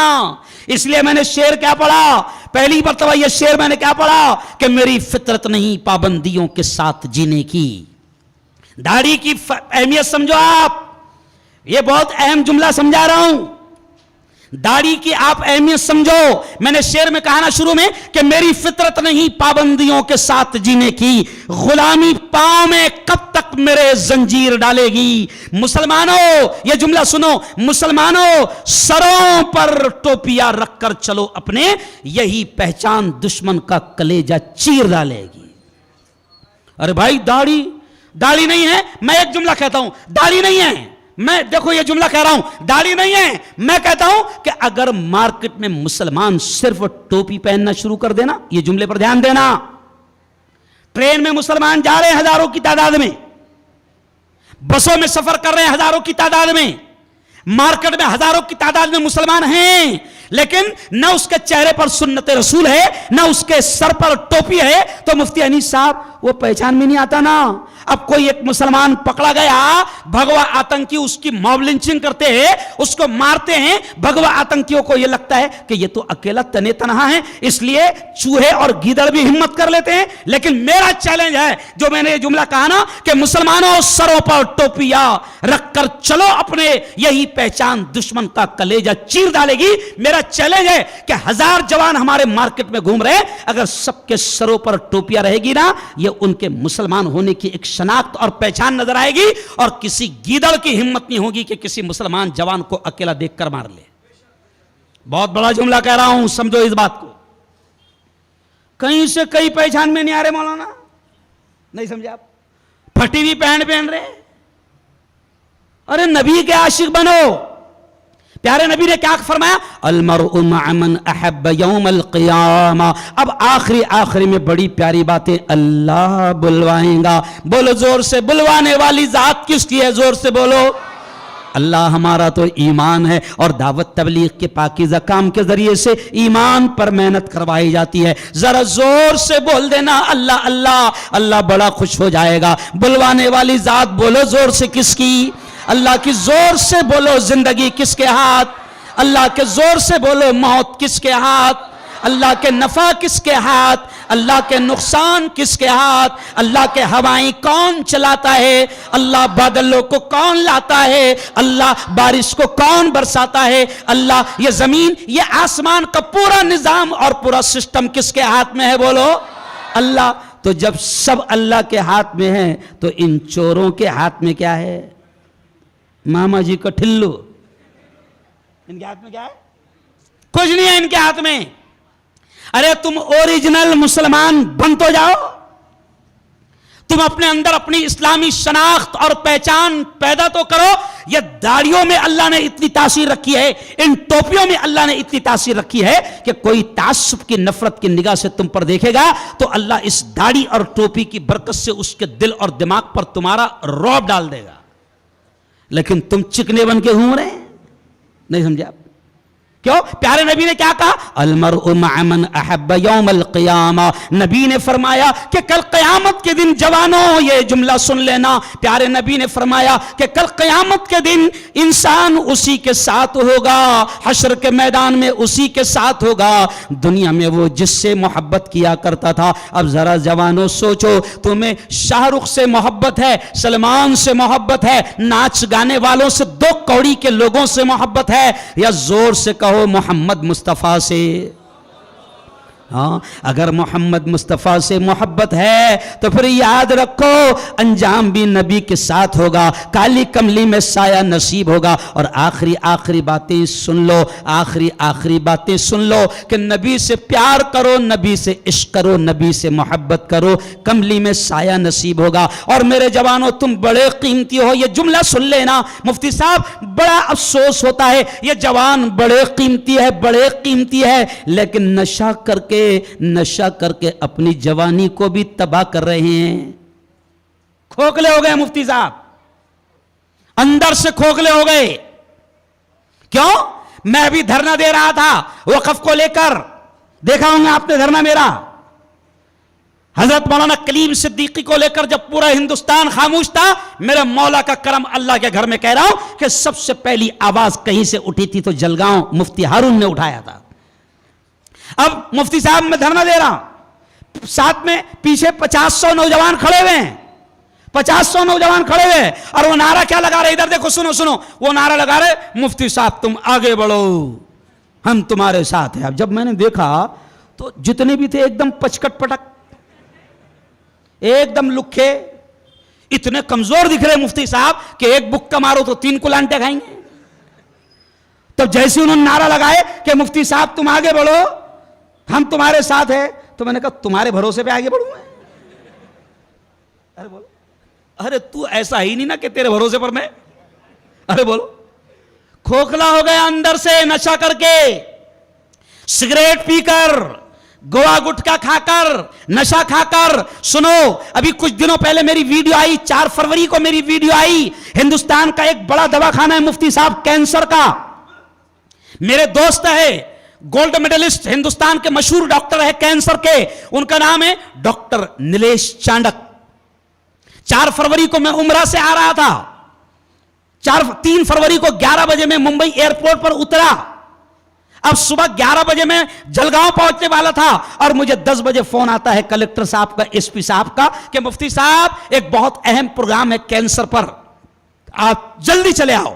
اس لیے میں نے شعر کیا پڑھا, پہلی مرتبہ یہ شعر میں نے کیا پڑھا کہ میری فطرت نہیں پابندیوں کے ساتھ جینے کی. داڑھی کی اہمیت سمجھو آپ, یہ بہت اہم جملہ سمجھا رہا ہوں. داڑھی کی آپ اہمیت سمجھو. میں نے شعر میں کہا نا شروع میں کہ میری فطرت نہیں پابندیوں کے ساتھ جینے کی, غلامی پاؤں میں کب تک میرے زنجیر ڈالے گی. مسلمانوں یہ جملہ سنو, مسلمانوں سروں پر ٹوپیاں رکھ کر چلو اپنے, یہی پہچان دشمن کا کلیجہ چیر ڈالے گی. ارے بھائی داڑھی نہیں ہے, میں ایک جملہ کہتا ہوں داڑھی نہیں ہے, میں دیکھو یہ جملہ کہہ رہا ہوں داڑھی نہیں ہے, میں کہتا ہوں کہ اگر مارکیٹ میں مسلمان صرف ٹوپی پہننا شروع کر دینا, یہ جملے پر دھیان دینا, ٹرین میں مسلمان جا رہے ہیں ہزاروں کی تعداد میں, بسوں میں سفر کر رہے ہیں ہزاروں کی تعداد میں, مارکیٹ میں ہزاروں کی تعداد میں مسلمان ہیں, لیکن نہ اس کے چہرے پر سنت رسول ہے, نہ اس کے سر پر ٹوپی ہے, تو مفتی انیس صاحب وہ پہچان میں نہیں آتا نا. اب کوئی ایک مسلمان پکڑا گیا, بھگوا آتنکی اس کی موب لنچنگ کرتے ہیں, اس کو مارتے ہیں, بھگوا آتنکیوں کو یہ لگتا ہے کہ یہ تو اکیلا تنے تنہا ہے, اس لیے چوہے اور گیدڑ بھی ہمت کر لیتے ہیں. لیکن میرا چیلنج ہے, جو میں نے یہ جملہ کہا نا کہ مسلمانوں سروں پر ٹوپیاں رکھ کر چلو اپنے, یہی پہچان دشمن کا کلیجہ چیر ڈالے گی. میرا چیلنج ہے کہ 1000 جوان ہمارے مارکیٹ میں گھوم رہے, اگر سب کے سروں پر ٹوپیاں رہے گی نا, یہ ان کے مسلمان ہونے کی ایک شناخت اور پہچان نظر آئے گی, اور کسی گیدڑ کی ہمت نہیں ہوگی کہ کسی مسلمان جوان کو اکیلا دیکھ کر مار لے. بہت بڑا جملہ کہہ رہا ہوں, سمجھو اس بات کو. کہیں سے کئی پہچان میں نہیں آ رہے مولانا, نہیں سمجھے آپ؟ پھٹی ہوئی پینٹ پہن رہے. ارے نبی کے عاشق بنو. پیارے نبی نے کیا فرمایا, المرء مع من احب یوم القیامہ. اب آخری میں بڑی پیاری باتیں اللہ بلوائیں گا. بولو زور سے, بلوانے والی ذات کس کی ہے؟ زور سے بولو. اللہ. ہمارا تو ایمان ہے, اور دعوت تبلیغ کے پاکیزہ کام کے ذریعے سے ایمان پر محنت کروائی جاتی ہے. ذرا زور سے بول دینا اللہ اللہ, اللہ بڑا خوش ہو جائے گا. بلوانے والی ذات بولو زور سے کس کی؟ اللہ کی. زور سے بولو زندگی کس کے ہاتھ؟ اللہ کے. زور سے بولو موت کس کے ہاتھ؟ اللہ کے نفع کس کے ہاتھ، اللہ کے نقصان کس کے ہاتھ، اللہ کے ہوائیں کون چلاتا ہے، اللہ بادلوں کو کون لاتا ہے، اللہ بارش کو کون برساتا ہے، اللہ یہ زمین یہ آسمان کا پورا نظام اور پورا سسٹم کس کے ہاتھ میں ہے، بولو اللہ۔ تو جب سب اللہ کے ہاتھ میں ہے تو ان چوروں کے ہاتھ میں کیا ہے؟ ماما جی کا ٹھلو، ان کے ہاتھ میں کیا ہے؟ کچھ نہیں ہے ان کے ہاتھ میں۔ ارے تم اوریجنل مسلمان بن تو جاؤ، تم اپنے اندر اپنی اسلامی شناخت اور پہچان پیدا تو کرو۔ یہ داڑھیوں میں اللہ نے اتنی تاثیر رکھی ہے، ان ٹوپیوں میں اللہ نے اتنی تاثیر رکھی ہے کہ کوئی تعصب کی نفرت کی نگاہ سے تم پر دیکھے گا تو اللہ اس داڑھی اور ٹوپی کی برکت سے اس کے دل اور دماغ پر تمہارا رعب ڈال دے گا۔ لیکن تم چکنے بن کے گھوم رہے ہیں، نہیں سمجھے آپ؟ کیوں؟ پیارے نبی نے کیا کہا؟ المرء مع من احب یوم القیامہ، نبی نے فرمایا کہ کل قیامت کے دن جوانوں یہ جملہ سن لینا، پیارے نبی نے فرمایا کہ کل قیامت کے دن انسان اسی کے ساتھ ہوگا، حشر کے میدان میں اسی کے ساتھ ہوگا۔ دنیا میں وہ جس سے محبت کیا کرتا تھا، اب ذرا جوانوں سوچو، تمہیں شاہ رخ سے محبت ہے، سلمان سے محبت ہے، ناچ گانے والوں سے، دو کوڑی کے لوگوں سے محبت ہے، یا زور سے کہو محمد مصطفیٰ سے؟ ہاں، اگر محمد مصطفیٰ سے محبت ہے تو پھر یاد رکھو انجام بھی نبی کے ساتھ ہوگا، کالی کملی میں سایہ نصیب ہوگا۔ اور آخری باتیں سن لو، آخری باتیں سن لو کہ نبی سے پیار کرو، نبی سے عشق کرو، نبی سے محبت کرو، کملی میں سایہ نصیب ہوگا۔ اور میرے جوانوں تم بڑے قیمتی ہو، یہ جملہ سن لینا مفتی صاحب، بڑا افسوس ہوتا ہے یہ جوان بڑے قیمتی ہے لیکن نشہ کر کے اپنی جوانی کو بھی تباہ کر رہے ہیں۔ کھوکھلے ہو گئے مفتی صاحب، اندر سے کھوکھلے ہو گئے۔ کیوں؟ میں ابھی دھرنا دے رہا تھا وقف کو لے کر، دیکھا ہوں گا آپ نے دھرنا میرا، حضرت مولانا کلیم صدیقی کو لے کر جب پورا ہندوستان خاموش تھا، میرے مولا کا کرم، اللہ کے گھر میں کہہ رہا ہوں کہ سب سے پہلی آواز کہیں سے اٹھی تھی تو جلگاؤں مفتی ہارون نے اٹھایا تھا۔ اب مفتی صاحب میں دھرنا دے رہا ہوں، ساتھ میں پیچھے 500 نوجوان کھڑے ہوئے ہیں، 500 نوجوان کھڑے ہوئے، اور وہ نعرہ کیا لگا رہے؟ ادھر دیکھو، سنو، وہ نعرہ لگا رہے مفتی صاحب تم آگے بڑھو، ہم تمہارے ساتھ ہیں۔ اب جب میں نے دیکھا تو جتنے بھی تھے ایک دم پچکٹ پٹک، ایک دم لکھے، اتنے کمزور دکھ رہے مفتی صاحب کہ ایک بک کا مارو تو 3 کلانٹے کھائیں گے۔ تب جیسے انہوں نے نعرہ لگائے کہ مفتی صاحب تم آگے بڑھو، ہم تمہارے ساتھ ہیں، تو میں نے کہا تمہارے بھروسے پہ آگے بڑھوں میں؟ ارے بولو، ارے تو ایسا ہی نہیں نا کہ تیرے بھروسے پر میں، ارے بولو۔ کھوکھلا ہو گیا اندر سے، نشہ کر کے، سگریٹ پی کر، گوا گٹکا کھا کر، نشہ کھا کر۔ سنو، ابھی کچھ دنوں پہلے میری ویڈیو آئی، 4 فروری کو میری ویڈیو آئی، ہندوستان کا ایک بڑا دواخانہ ہے مفتی صاحب کینسر کا، میرے دوست ہے، گولڈ میڈلسٹ، ہندوستان کے مشہور ڈاکٹر ہے کینسر کے، ان کا نام ہے ڈاکٹر نیلیش چانڈک۔ 4 فروری کو میں عمرہ سے آ رہا تھا، 3 فروری کو 11 بجے میں ممبئی ایئرپورٹ پر اترا، اب صبح 11 بجے میں جلگاؤں پہنچنے والا تھا، اور مجھے 10 بجے فون آتا ہے کلکٹر صاحب کا، ایس پی صاحب کا، کہ مفتی صاحب ایک بہت اہم پروگرام ہے کینسر پر، آپ جلدی چلے آؤ۔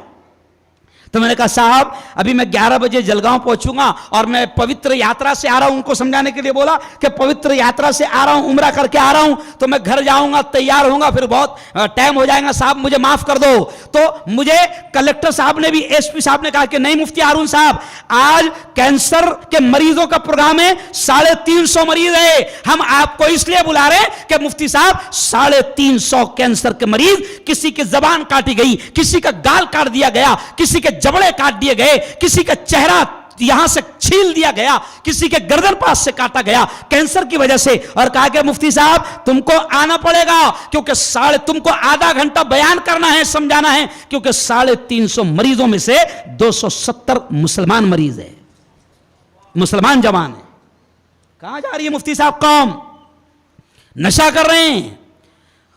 تو میں نے کہا صاحب ابھی میں 11 بجے جلگاؤں پہنچوں گا، اور میں پوتر یاترا سے آ رہا ہوں، ان کو سمجھانے کے لیے بولا کہ پوتر یاترا سے آ رہا ہوں، عمرہ کر کے آ رہا ہوں، تو میں گھر جاؤں گا، تیار ہوں گا، پھر بہت ٹائم ہو جائے گا، صاحب مجھے معاف کر دو۔ تو مجھے کلکٹر صاحب نے بھی، ایس پی صاحب نے کہا کہ نہیں مفتی ہارون صاحب، آج کینسر کے مریضوں کا پروگرام ہے، 350 مریض ہے، ہم آپ کو اس لیے بلا رہے ہیں کہ مفتی صاحب 350 کینسر کے مریض، کسی کی زبان کاٹی گئی، کسی کا گال کاٹ دیا گیا، کسی کے جبڑے کاٹ دیے گئے، کسی کا چہرہ یہاں سے چھیل دیا گیا، کسی کے گردن پاس سے کاٹا گیا کینسر کی وجہ سے، اور کہا کہ مفتی صاحب تم کو آنا پڑے گا، کیونکہ تم کو آدھا گھنٹہ بیان کرنا ہے، سمجھانا ہے، کیونکہ 350 مریضوں میں سے 270 مسلمان مریض ہیں، مسلمان جوان ہیں۔ کہاں جا رہی ہے مفتی صاحب قوم؟ نشہ کر رہے ہیں،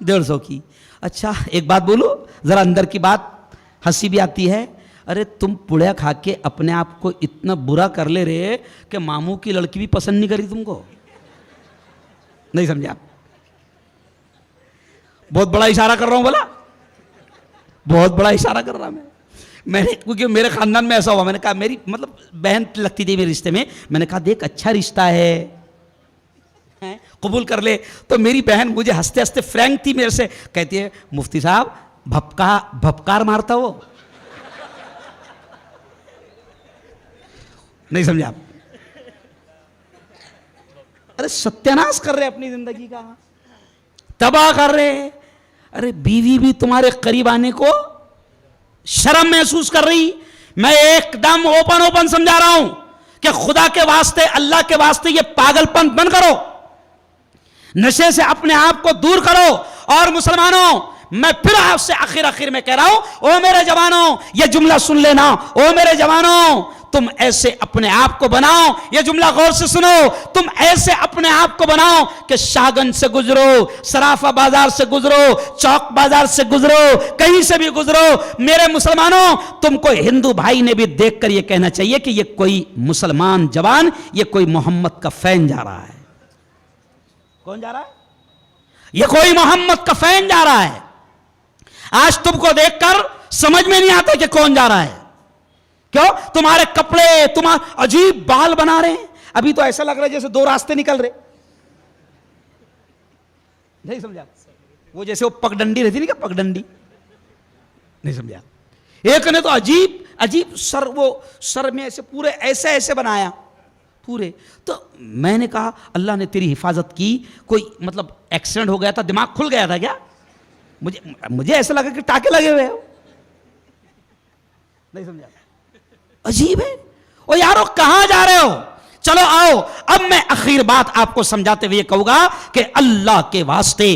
150 کی. اچھا ایک بات بولو ذرا اندر کی بات, ہنسی بھی آتی ہے. ارے تم پڑیا کھا کے اپنے آپ کو اتنا برا کر لے رہے کہ ماموں کی لڑکی بھی پسند نہیں کری تم کو. نہیں سمجھا؟ بہت بڑا اشارہ کر رہا ہوں, بولا بہت بڑا اشارہ کر رہا میں نے, کیونکہ میرے خاندان میں ایسا ہوا. میں نے کہا میری مطلب بہن لگتی تھی میرے رشتے میں نے کہا دیکھ اچھا رشتہ ہے, قبول کر لے. تو میری بہن مجھے ہنستے ہنستے فرینک تھی میرے سے, کہتی ہے مفتی صاحب بھپکار مارتا وہ. نہیں سمجھا آپ؟ ارے ستیاناش کر رہے اپنی زندگی کا, تباہ کر رہے. ارے بیوی بھی تمہارے قریب آنے کو شرم محسوس کر رہی. میں ایک دم اوپن سمجھا رہا ہوں کہ خدا کے واسطے, اللہ کے واسطے یہ پاگل پن بند کرو, نشے سے اپنے آپ کو دور کرو. اور مسلمانوں میں پھر آپ سے آخر میں کہہ رہا ہوں, او میرے جوانوں یہ جملہ سن لینا, او میرے جوانوں تم ایسے اپنے آپ کو بناؤ, یہ جملہ غور سے سنو, تم ایسے اپنے آپ کو بناؤ کہ شاہگنج سے گزرو, صرافہ بازار سے گزرو, چوک بازار سے گزرو, کہیں سے بھی گزرو, میرے مسلمانوں تم کو ہندو بھائی نے بھی دیکھ کر یہ کہنا چاہیے کہ یہ کوئی مسلمان جوان, یہ کوئی محمد کا فین جا رہا ہے. کون جا رہا ہے؟ یہ کوئی محمد کا فین جا رہا ہے. آج تم کو دیکھ کر سمجھ میں نہیں آتا کہ کون جا رہا ہے. کیوں؟ تمہارے کپڑے, تمہارے عجیب بال بنا رہے ہیں. ابھی تو ایسا لگ رہا ہے جیسے 2 راستے نکل رہے. نہیں سمجھا؟ وہ جیسے وہ پگڈنڈی رہتی نہیں کیا, پگڈنڈی. نہیں سمجھا؟ ایک نے تو عجیب سر, وہ سر میں ایسے پورے ایسے بنایا پورے. تو میں نے کہا اللہ نے تیری حفاظت کی, کوئی مطلب ایکسیڈنٹ ہو گیا تھا, دماغ کھل گیا تھا کیا؟ مجھے ایسا لگا کہ ٹاکے لگے ہوئے. نہیں سمجھا؟ عجیب ہے. او یارو کہاں جا رہے ہو؟ چلو آؤ, اب میں اخیر بات آپ کو سمجھاتے ہوئے کہوں گا کہ اللہ کے واسطے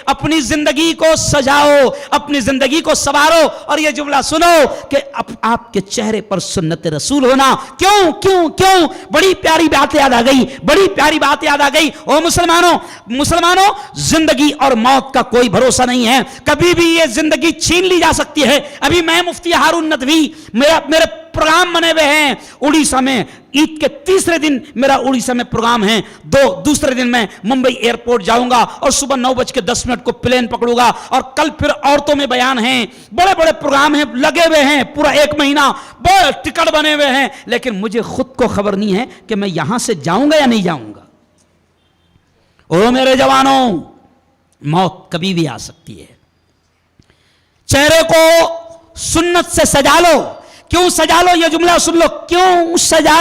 اپنی زندگی کو سجاؤ, اپنی زندگی کو سنوارو. اور یہ جملہ سنو کہ آپ کے چہرے پر سنت رسول ہونا. کیوں بڑی پیاری بات یاد آ گئی. او مسلمانوں زندگی اور موت کا کوئی بھروسہ نہیں ہے, کبھی بھی یہ زندگی چھین لی جا سکتی ہے. ابھی میں مفتی ہارون ندوی, میرے پروگرام بنے ہوئے ہیں اڑیسہ میں. عید کے تیسرے دن میرا اڑیسہ میں پروگرام ہے, دوسرے دن میں ممبئی ایئرپورٹ جاؤں گا اور صبح 9:10 کو پلین پکڑوں گا. اور کل پھر عورتوں میں بیان ہیں, بڑے پروگرام ہیں لگے ہوئے ہیں, پورا 1 مہینہ بڑے ٹکٹ بنے ہوئے ہیں. لیکن مجھے خود کو خبر نہیں ہے کہ میں یہاں سے جاؤں گا یا نہیں جاؤں گا. او میرے جوانوں, موت کبھی بھی آ سکتی ہے. چہرے کو سنت سے سجا لو. کیوں سجا لو؟ یہ جملہ سن لو, کیوں سجا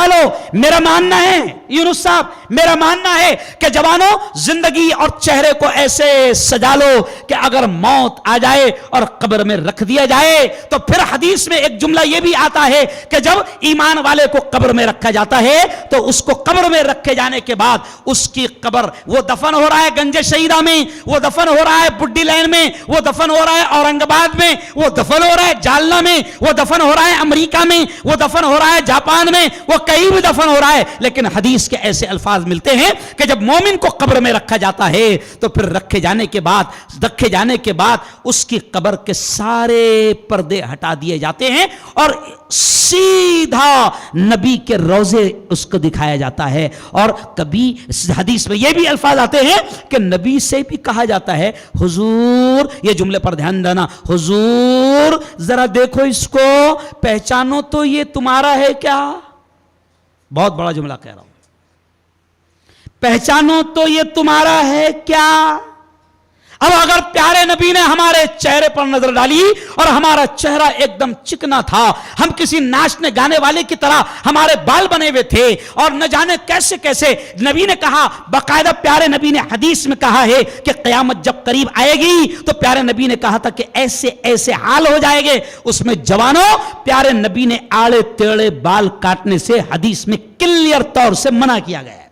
لو. میرا ماننا ہے یونس صاحب, میرا ماننا ہے کہ جوانوں زندگی اور چہرے کو ایسے سجا لو کہ اگر موت آ جائے اور قبر میں رکھ دیا جائے تو پھر حدیث میں ایک جملہ یہ بھی آتا ہے کہ جب ایمان والے کو قبر میں رکھا جاتا ہے تو اس کو قبر میں رکھے جانے کے بعد اس کی قبر, وہ دفن ہو رہا ہے گنج شہیدہ میں, وہ دفن ہو رہا ہے بڈی لین میں, وہ دفن ہو رہا ہے اورنگ آباد میں, وہ دفن ہو رہا ہے جالنا میں, وہ دفن ہو رہا ہے امریکہ میں, وہ دفن ہو رہا ہے جاپان میں, وہ کہیں بھی دفن ہو رہا ہے. لیکن حدیث کے ایسے الفاظ ملتے ہیں کہ جب مومن کو قبر میں رکھا جاتا ہے تو پھر رکھے جانے کے بعد اس کی قبر کے سارے پردے ہٹا دیے جاتے ہیں اور سیدھا نبی کے روضے اس کو دکھایا جاتا ہے. اور کبھی حدیث میں یہ بھی الفاظ آتے ہیں کہ نبی سے بھی کہا جاتا ہے حضور, یہ جملے پر دھیان دینا, حضور ذرا دیکھو اس کو, پہچانو تو یہ تمہارا ہے کیا. بہت بڑا جملہ کہہ رہا ہوں, پہچانو تو یہ تمہارا ہے کیا. اب اگر پیارے نبی نے ہمارے چہرے پر نظر ڈالی اور ہمارا چہرہ ایک دم چکنا تھا, ہم کسی ناچنے گانے والے کی طرح ہمارے بال بنے ہوئے تھے اور نہ جانے کیسے کیسے, نبی نے کہا, باقاعدہ پیارے نبی نے حدیث میں کہا ہے کہ قیامت جب قریب آئے گی تو پیارے نبی نے کہا تھا کہ ایسے حال ہو جائے گے. اس میں جوانوں پیارے نبی نے آڑے ٹیڑے بال کاٹنے سے حدیث میں کلیئر طور سے منع کیا گیا ہے.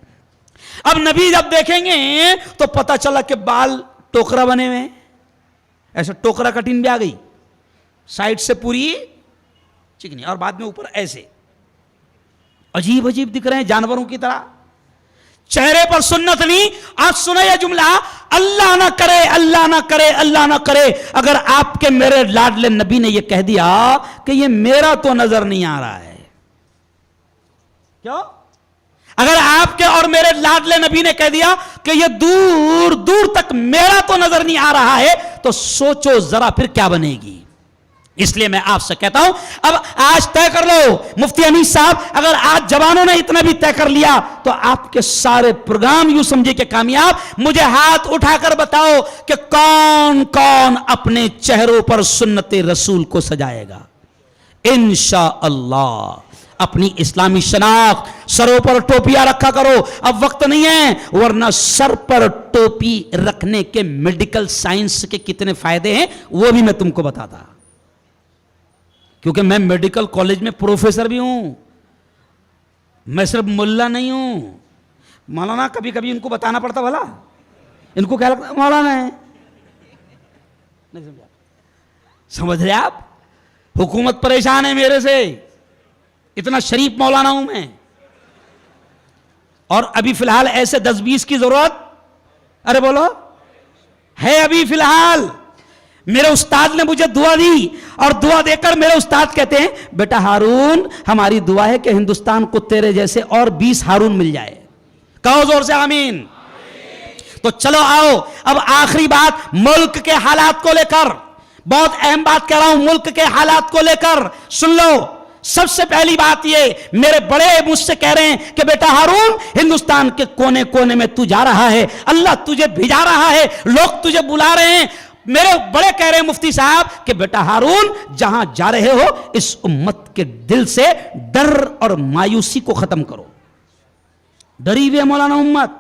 اب نبی جب دیکھیں گے تو پتہ چلا کہ بال ٹوکرا بنے ہوئے, ایسے ٹوکرا کٹن بھی آ گئی, سائڈ سے پوری چکنی اور بعد میں اوپر ایسے عجیب دکھ رہے ہیں جانوروں کی طرح. چہرے پر سنت نہیں. آج سنا یہ جملہ, اللہ نہ کرے, اللہ نہ کرے, اللہ نہ کرے اگر آپ کے میرے لاڈلے نبی نے یہ کہہ دیا کہ یہ میرا تو نظر نہیں آ رہا ہے. کیوں؟ اگر آپ کے اور میرے لاڈلے نبی نے کہہ دیا کہ یہ دور دور تک میرا تو نظر نہیں آ رہا ہے, تو سوچو ذرا پھر کیا بنے گی. اس لیے میں آپ سے کہتا ہوں, اب آج طے کر لو مفتی انیس صاحب, اگر آج جوانوں نے اتنا بھی طے کر لیا تو آپ کے سارے پروگرام یوں سمجھے کہ کامیاب. مجھے ہاتھ اٹھا کر بتاؤ کہ کون کون اپنے چہروں پر سنت رسول کو سجائے گا. انشاءاللہ اپنی اسلامی شناخت, سروں پر ٹوپیاں رکھا کرو. اب وقت نہیں ہے, ورنہ سر پر ٹوپی رکھنے کے میڈیکل سائنس کے کتنے فائدے ہیں وہ بھی میں تم کو بتاتا, کیونکہ میں میڈیکل کالج میں پروفیسر بھی ہوں, میں صرف ملا نہیں ہوں. مولانا کبھی کبھی ان کو بتانا پڑتا, بھلا ان کو کیا لگتا ہے مولانا ہے, نہیں سمجھا؟ سمجھ رہے آپ؟ حکومت پریشان ہے میرے سے, اتنا شریف مولانا ہوں میں. اور ابھی فی الحال ایسے 10-20 کی ضرورت, ارے بولو, ہے ابھی فی الحال. میرے استاد نے مجھے دعا دی, اور دعا دے کر میرے استاد کہتے ہیں بیٹا ہارون, ہماری دعا ہے کہ ہندوستان کو تیرے جیسے اور 20 ہارون مل جائے. کہو زور سے آمین. تو چلو آؤ, اب آخری بات ملک کے حالات کو لے کر, بہت اہم بات کہہ رہا ہوں ملک کے حالات کو لے کر, سن لو. سب سے پہلی بات یہ, میرے بڑے مجھ سے کہہ رہے ہیں کہ بیٹا ہارون, ہندوستان کے کونے کونے میں تو جا رہا ہے, اللہ تجھے بھیجا رہا ہے, لوگ تجھے بلا رہے ہیں. میرے بڑے کہہ رہے ہیں مفتی صاحب کہ بیٹا ہارون, جہاں جا رہے ہو اس امت کے دل سے ڈر اور مایوسی کو ختم کرو. ڈری ہوئی ہے مولانا امت,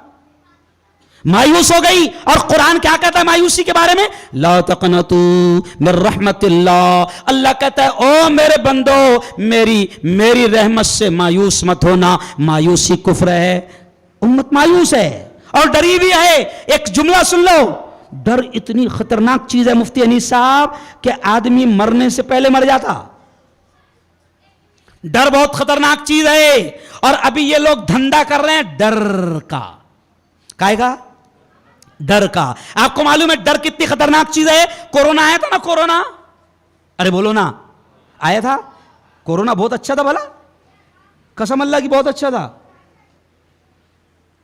مایوس ہو گئی. اور قرآن کیا کہتا ہے مایوسی کے بارے میں؟ لا تقنطوا من رحمت اللہ. اللہ کہتا ہے او میرے بندو, میری رحمت سے مایوس مت ہونا. مایوسی کفر ہے, امت مایوس ہے اور ڈری ہوئی ہے. ایک جملہ سن لو, ڈر اتنی خطرناک چیز ہے مفتی انیس صاحب کہ آدمی مرنے سے پہلے مر جاتا. ڈر بہت خطرناک چیز ہے, اور ابھی یہ لوگ دھندا کر رہے ہیں ڈر کا. کائے گا؟ ڈر کا. آپ کو معلوم ہے ڈر کتنی خطرناک چیز ہے؟ کورونا آیا تھا نا, کورونا, ارے بولو نا, آیا تھا کورونا, بہت اچھا تھا بھلا, قسم اللہ کی بہت اچھا تھا.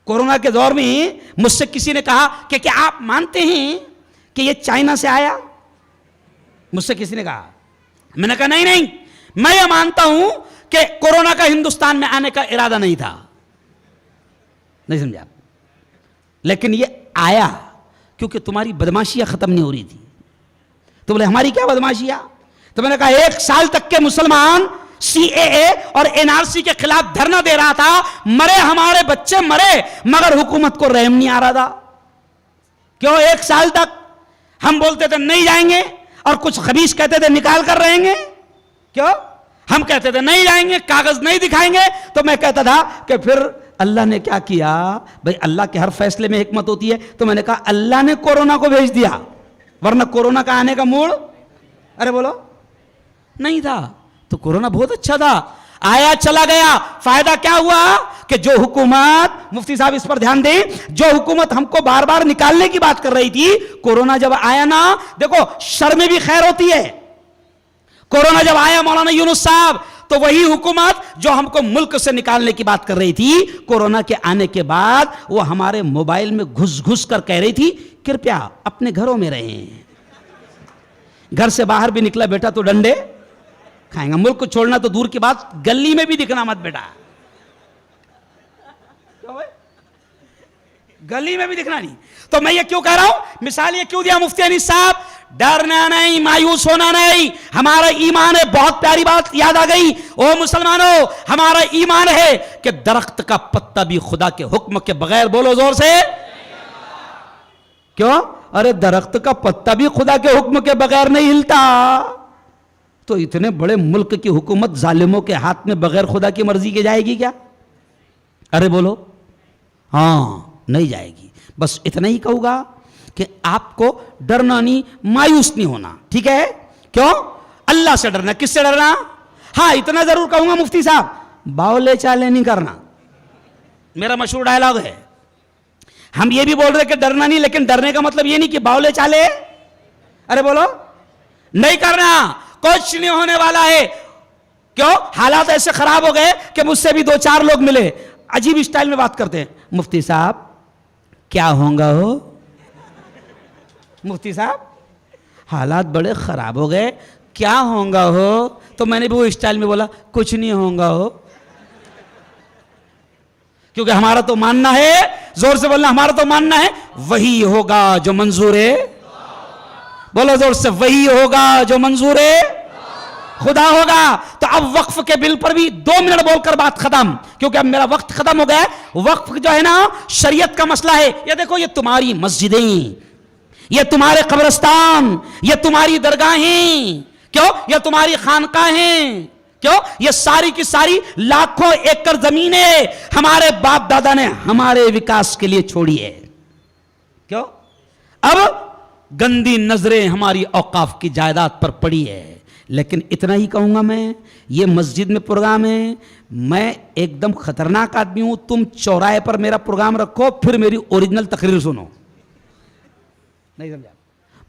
کورونا کے دور میں مجھ سے کسی نے کہا کہ کیا آپ مانتے ہیں کہ یہ چائنا سے آیا؟ مجھ سے کسی نے کہا, میں نے کہا نہیں, میں یہ مانتا ہوں کہ کورونا کا ہندوستان میں آنے کا ارادہ نہیں تھا. نہیں سمجھا؟ لیکن یہ آیا کیونکہ تمہاری بدماشیاں ختم نہیں ہو رہی تھی. تو بولے ہماری کیا بدماشیاں؟ تو میں نے کہا 1 سال تک کے مسلمان CAA اور NRC کے خلاف دھرنا دے رہا تھا, مرے ہمارے بچے مرے, مگر حکومت کو رحم نہیں آ رہا تھا. کیوں 1 سال تک ہم بولتے تھے نہیں جائیں گے, اور کچھ خبیث کہتے تھے نکال کر رہیں گے. کیوں ہم کہتے تھے نہیں جائیں گے, کاغذ نہیں دکھائیں گے, تو میں کہتا تھا کہ پھر اللہ نے کیا کیا بھئی, اللہ کے ہر فیصلے میں حکمت ہوتی ہے. تو میں نے کہا اللہ نے کورونا کو بھیج دیا, ورنہ کورونا کا آنے کا موڑ, ارے بولو, نہیں تھا. تو کورونا بہت اچھا تھا, آیا چلا گیا. فائدہ کیا ہوا کہ جو حکومت, مفتی صاحب اس پر دھیان دیں, جو حکومت ہم کو بار بار نکالنے کی بات کر رہی تھی, کورونا جب آیا نا, دیکھو شر میں بھی خیر ہوتی ہے. کورونا جب آیا مولانا یونس صاحب, تو وہی حکومت جو ہم کو ملک سے نکالنے کی بات کر رہی تھی, کورونا کے آنے کے بعد وہ ہمارے موبائل میں گھس گھس کر کہہ رہی تھی کرپیا اپنے گھروں میں رہیں, گھر سے باہر بھی نکلا بیٹا تو ڈنڈے کھائیں گا. ملک کو چھوڑنا تو دور کی بات, گلی میں بھی دکھنا مت بیٹا, گلی میں بھی دکھنا نہیں. تو میں یہ کیوں کہہ رہا ہوں, مثال یہ کیوں دیا مفتی انیس صاحب, ڈرنا نہیں, مایوس ہونا نہیں. ہمارا ایمان ہے, بہت پیاری بات یاد آ گئی, او مسلمانوں, ہمارا ایمان ہے کہ درخت کا پتا بھی خدا کے حکم کے بغیر, بولو زور سے, کیوں, ارے درخت کا پتا بھی خدا کے حکم کے بغیر نہیں ہلتا. تو اتنے بڑے ملک کی حکومت ظالموں کے ہاتھ میں بغیر خدا کی مرضی کے جائے گی کیا؟ ارے بولو, ہاں نہیں جائے گی. بس اتنا ہی کہوں گا کہ آپ کو ڈرنا نہیں, مایوس نہیں ہونا, ٹھیک ہے؟ کیوں؟ اللہ سے ڈرنا. کس سے ڈرنا؟ ہاں اتنا ضرور کہوں گا مفتی صاحب, باولے چالے نہیں کرنا. میرا مشہور ڈائلاگ ہے, ہم یہ بھی بول رہے کہ ڈرنا نہیں، لیکن ڈرنے کا مطلب یہ نہیں کہ باولے چالے، ارے بولو نہیں کرنا، کچھ نہیں ہونے والا ہے. کیوں؟ حالات ایسے خراب ہو گئے کہ مجھ سے بھی 2-4 لوگ ملے، عجیب اسٹائل میں بات کرتے ہیں. مفتی صاحب کیا ہوگا ہو؟ مفتی صاحب حالات بڑے خراب ہو گئے، کیا ہوگا ہو؟ تو میں نے بھی وہ اسٹائل میں بولا کچھ نہیں ہوگا ہو، کیونکہ ہمارا تو ماننا ہے، زور سے بولنا، ہمارا تو ماننا ہے وہی ہوگا جو منظور ہے. بولو زور سے، وہی ہوگا جو منظور ہے خدا ہوگا. تو اب وقف کے بل پر بھی 2 منٹ بول کر بات ختم، کیونکہ اب میرا وقت ختم ہو گیا ہے. وقف جو ہے نا شریعت کا مسئلہ ہے. یہ دیکھو، یہ تمہاری مسجدیں، یہ تمہارے قبرستان، یہ تمہاری درگاہیں، کیوں؟ یہ تمہاری خانقاہیں، کیوں؟ یہ ساری کی ساری لاکھوں ایکڑ زمینیں ہمارے باپ دادا نے ہمارے وکاس کے لیے چھوڑی ہے. کیوں؟ اب گندی نظریں ہماری اوقاف کی جائیداد پر پڑی ہے. لیکن اتنا ہی کہوں گا میں، یہ مسجد میں پروگرام ہے، میں ایک دم خطرناک آدمی ہوں. تم چوراہے پر میرا پروگرام رکھو، پھر میری اوریجنل تقریر سنو. نہیں سمجھا؟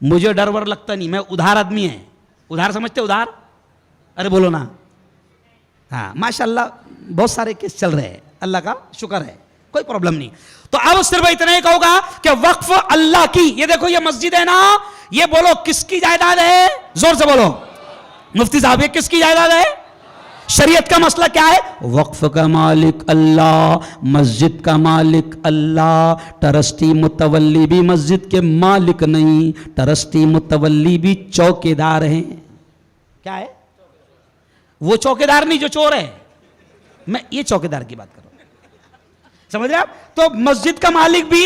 مجھے ڈر ور لگتا نہیں، میں ادھار آدمی ہے. ادھار سمجھتے؟ ادھار، ارے بولو نا. ہاں ماشاءاللہ بہت سارے کیس چل رہے ہیں، اللہ کا شکر ہے، کوئی پرابلم نہیں. تو اب صرف اتنا ہی کہوں گا کہ وقف اللہ کی. یہ دیکھو یہ مسجد ہے نا، یہ بولو کس کی جائیداد ہے؟ زور سے بولو مفتی صاحب، یہ کس کی جائیداد ہے؟ شریعت کا مسئلہ کیا ہے؟ وقف کا مالک اللہ، مسجد کا مالک اللہ. ٹرسٹی متولی بھی مسجد کے مالک نہیں، ٹرسٹی متولی بھی چوکیدار ہیں. کیا ہے؟ وہ چوکیدار نہیں جو چور ہے، میں یہ چوکیدار کی بات کر رہا ہوں. سمجھ رہے آپ؟ تو مسجد کا مالک بھی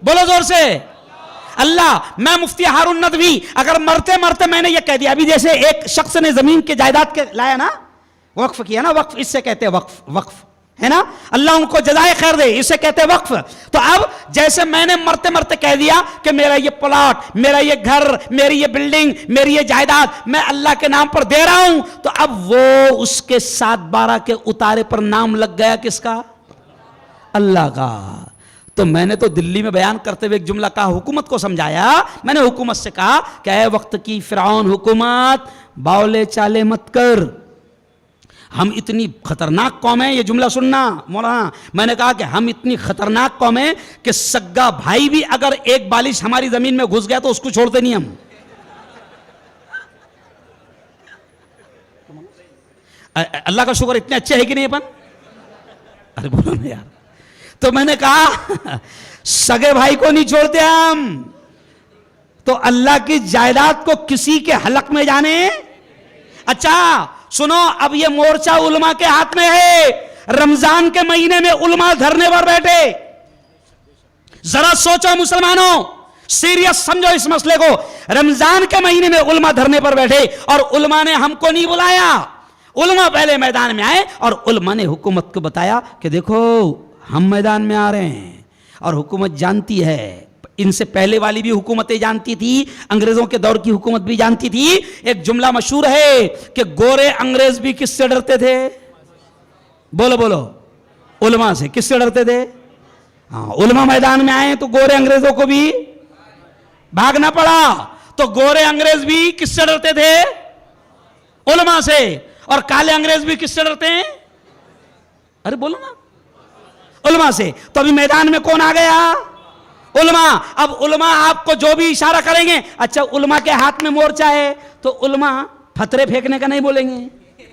بولو زور سے اللہ. میں مفتی ہارون ندوی اگر مرتے مرتے میں نے یہ کہہ دیا، ابھی جیسے ایک شخص نے زمین کے جائیداد کے لایا نا، وقف کیا نا، وقف اس سے کہتے ہیں وقف، وقف ہے نا، اللہ ان کو جزائے خیر دے، اسے کہتے ہیں وقف. تو اب جیسے میں نے مرتے مرتے کہہ دیا کہ میرا یہ پلاٹ، میرا یہ گھر، میری یہ بلڈنگ، میری یہ جائیداد میں اللہ کے نام پر دے رہا ہوں، تو اب وہ اس کے 7/12 کے اتارے پر نام لگ گیا کس کا؟ اللہ کا. تو میں نے تو دلی میں بیان کرتے ہوئے ایک جملہ کہا، حکومت کو سمجھایا. میں نے حکومت سے کہا کہ اے وقت کی فرعون حکومت، باولے چالے مت کر، ہم اتنی خطرناک قوم ہیں. یہ جملہ سننا مولانا، میں نے کہا کہ ہم اتنی خطرناک قوم ہیں کہ سگا بھائی بھی اگر ایک بالش ہماری زمین میں گھس گیا تو اس کو چھوڑتے نہیں ہم. اللہ کا شکر اتنے اچھے ہے کہ نہیں اپن؟ ارے بولو نا یار. تو میں نے کہا سگے بھائی کو نہیں چھوڑتے ہم، تو اللہ کی جائیداد کو کسی کے حلق میں جانے. اچھا سنو، اب یہ مورچہ علماء کے ہاتھ میں ہے. رمضان کے مہینے میں علماء دھرنے پر بیٹھے. ذرا سوچو مسلمانوں، سیریس سمجھو اس مسئلے کو. رمضان کے مہینے میں علماء دھرنے پر بیٹھے اور علماء نے ہم کو نہیں بلایا. علماء پہلے میدان میں آئے اور علماء نے حکومت کو بتایا کہ دیکھو ہم میدان میں آ رہے ہیں. اور حکومت جانتی ہے، ان سے پہلے والی بھی حکومتیں جانتی تھی، انگریزوں کے دور کی حکومت بھی جانتی تھی. ایک جملہ مشہور ہے کہ گورے انگریز بھی کس سے ڈرتے تھے؟ بولو بولو، علماء سے. کس سے ڈرتے تھے؟ ہاں، علماء میدان میں آئے تو گورے انگریزوں کو بھی بھاگنا پڑا. تو گورے انگریز بھی کس سے ڈرتے تھے؟ علماء سے. اور کالے انگریز بھی کس سے ڈرتے ہیں؟ ارے بولو نا، علماء سے. تو ابھی میدان میں کون آ گیا؟ علماء. اب علماء آپ کو جو بھی اشارہ کریں گے، اچھا علماء کے ہاتھ میں مورچہ ہے تو علماء پھترے پھینکنے کا نہیں بولیں گے،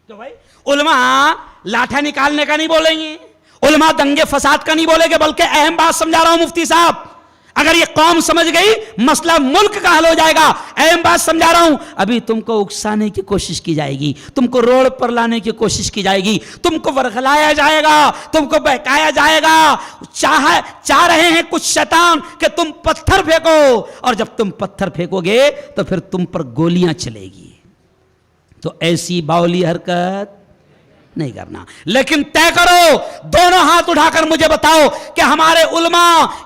تو بھائی علماء لاٹھا نکالنے کا نہیں بولیں گے، علماء دنگے فساد کا نہیں بولیں گے. بلکہ اہم بات سمجھا رہا ہوں مفتی صاحب، اگر یہ قوم سمجھ گئی مسئلہ ملک کا حل ہو جائے گا. اہم بات سمجھا رہا ہوں. ابھی تم کو اکسانے کی کوشش کی جائے گی، تم کو روڈ پر لانے کی کوشش کی جائے گی، تم کو ورغلایا جائے گا، تم کو بہکایا جائے گا. چاہ رہے ہیں کچھ شیطان کہ تم پتھر پھینکو، اور جب تم پتھر پھینکو گے تو پھر تم پر گولیاں چلے گی. تو ایسی باولی حرکت نہیں کرنا. لیکن طے کرو, دونوں ہاتھ اٹھا کر مجھے بتاؤ کہ ہمارے علماء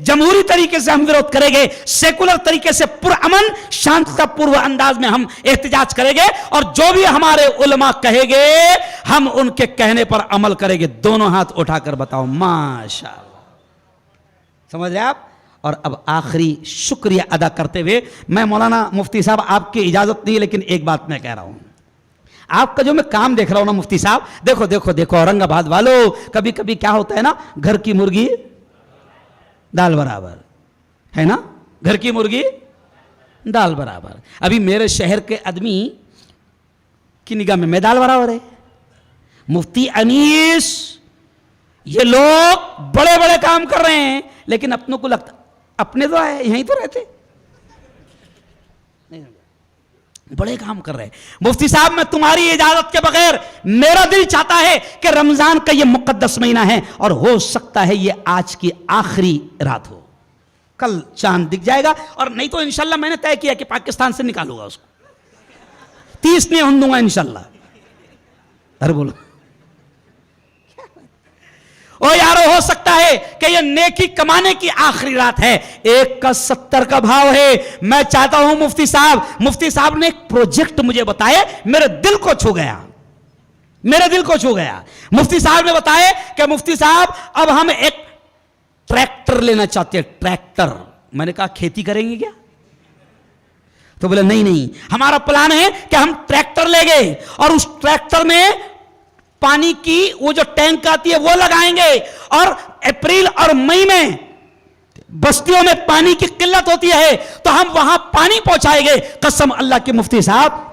جمہوری طریقے سے ہم وروਧ کریں گے, سیکولر طریقے سے پرامن شانتتا پورو انداز میں ہم احتجاج کریں گے, اور جو بھی ہمارے علماء کہیں گے ہم ان کے کہنے پر عمل کریں گے. دونوں ہاتھ اٹھا کر بتاؤ. ماشاءاللہ, سمجھ رہے آپ؟ اور اب آخری شکریہ ادا کرتے ہوئے میں مولانا مفتی صاحب آپ کی اجازت نہیں, لیکن ایک بات میں کہہ رہا ہوں, آپ کا جو میں کام دیکھ رہا ہوں نا مفتی صاحب, دیکھو دیکھو دیکھو اورنگ آباد والو, کبھی کبھی کیا ہوتا ہے نا, گھر کی مرغی دال برابر ہے نا, گھر کی مرغی دال برابر. ابھی میرے شہر کے آدمی کی نگاہ میں دال برابر ہے. مفتی انیس, یہ لوگ بڑے بڑے کام کر رہے ہیں, لیکن اپنوں کو لگتا اپنے تو آئے یہیں تو رہتے, بڑے کام کر رہے. مفتی صاحب میں تمہاری اجازت کے بغیر, میرا دل چاہتا ہے کہ رمضان کا یہ مقدس مہینہ ہے, اور ہو سکتا ہے یہ آج کی آخری رات ہو, کل چاند دکھ جائے گا, اور نہیں تو انشاءاللہ میں نے طے کیا کہ پاکستان سے نکالوں گا اس کو, 30 نہیں ہوں دوں گا انشاءاللہ. ارے بولو او یارو, ہو سکتا ہے کہ یہ نیکی کمانے کی آخری رات ہے, 1 کا 70 کا بھاؤ ہے. میں چاہتا ہوں مفتی صاحب نے ایک پروجیکٹ مجھے بتائے, میرے دل کو چھو گیا, میرے دل کو چھو گیا. مفتی صاحب نے بتائے کہ مفتی صاحب اب ہم ایک ٹریکٹر لینا چاہتے ہیں. ٹریکٹر, میں نے کہا کھیتی کریں گے کیا؟ تو بولے نہیں, ہمارا پلان ہے کہ ہم ٹریکٹر لے گئے, اور اس ٹریکٹر میں پانی کی وہ جو ٹینک آتی ہے وہ لگائیں گے, اور اپریل اور مئی میں بستیوں میں پانی کی قلت ہوتی ہے تو ہم وہاں پانی پہنچائیں گے. قسم اللہ کی مفتی صاحب,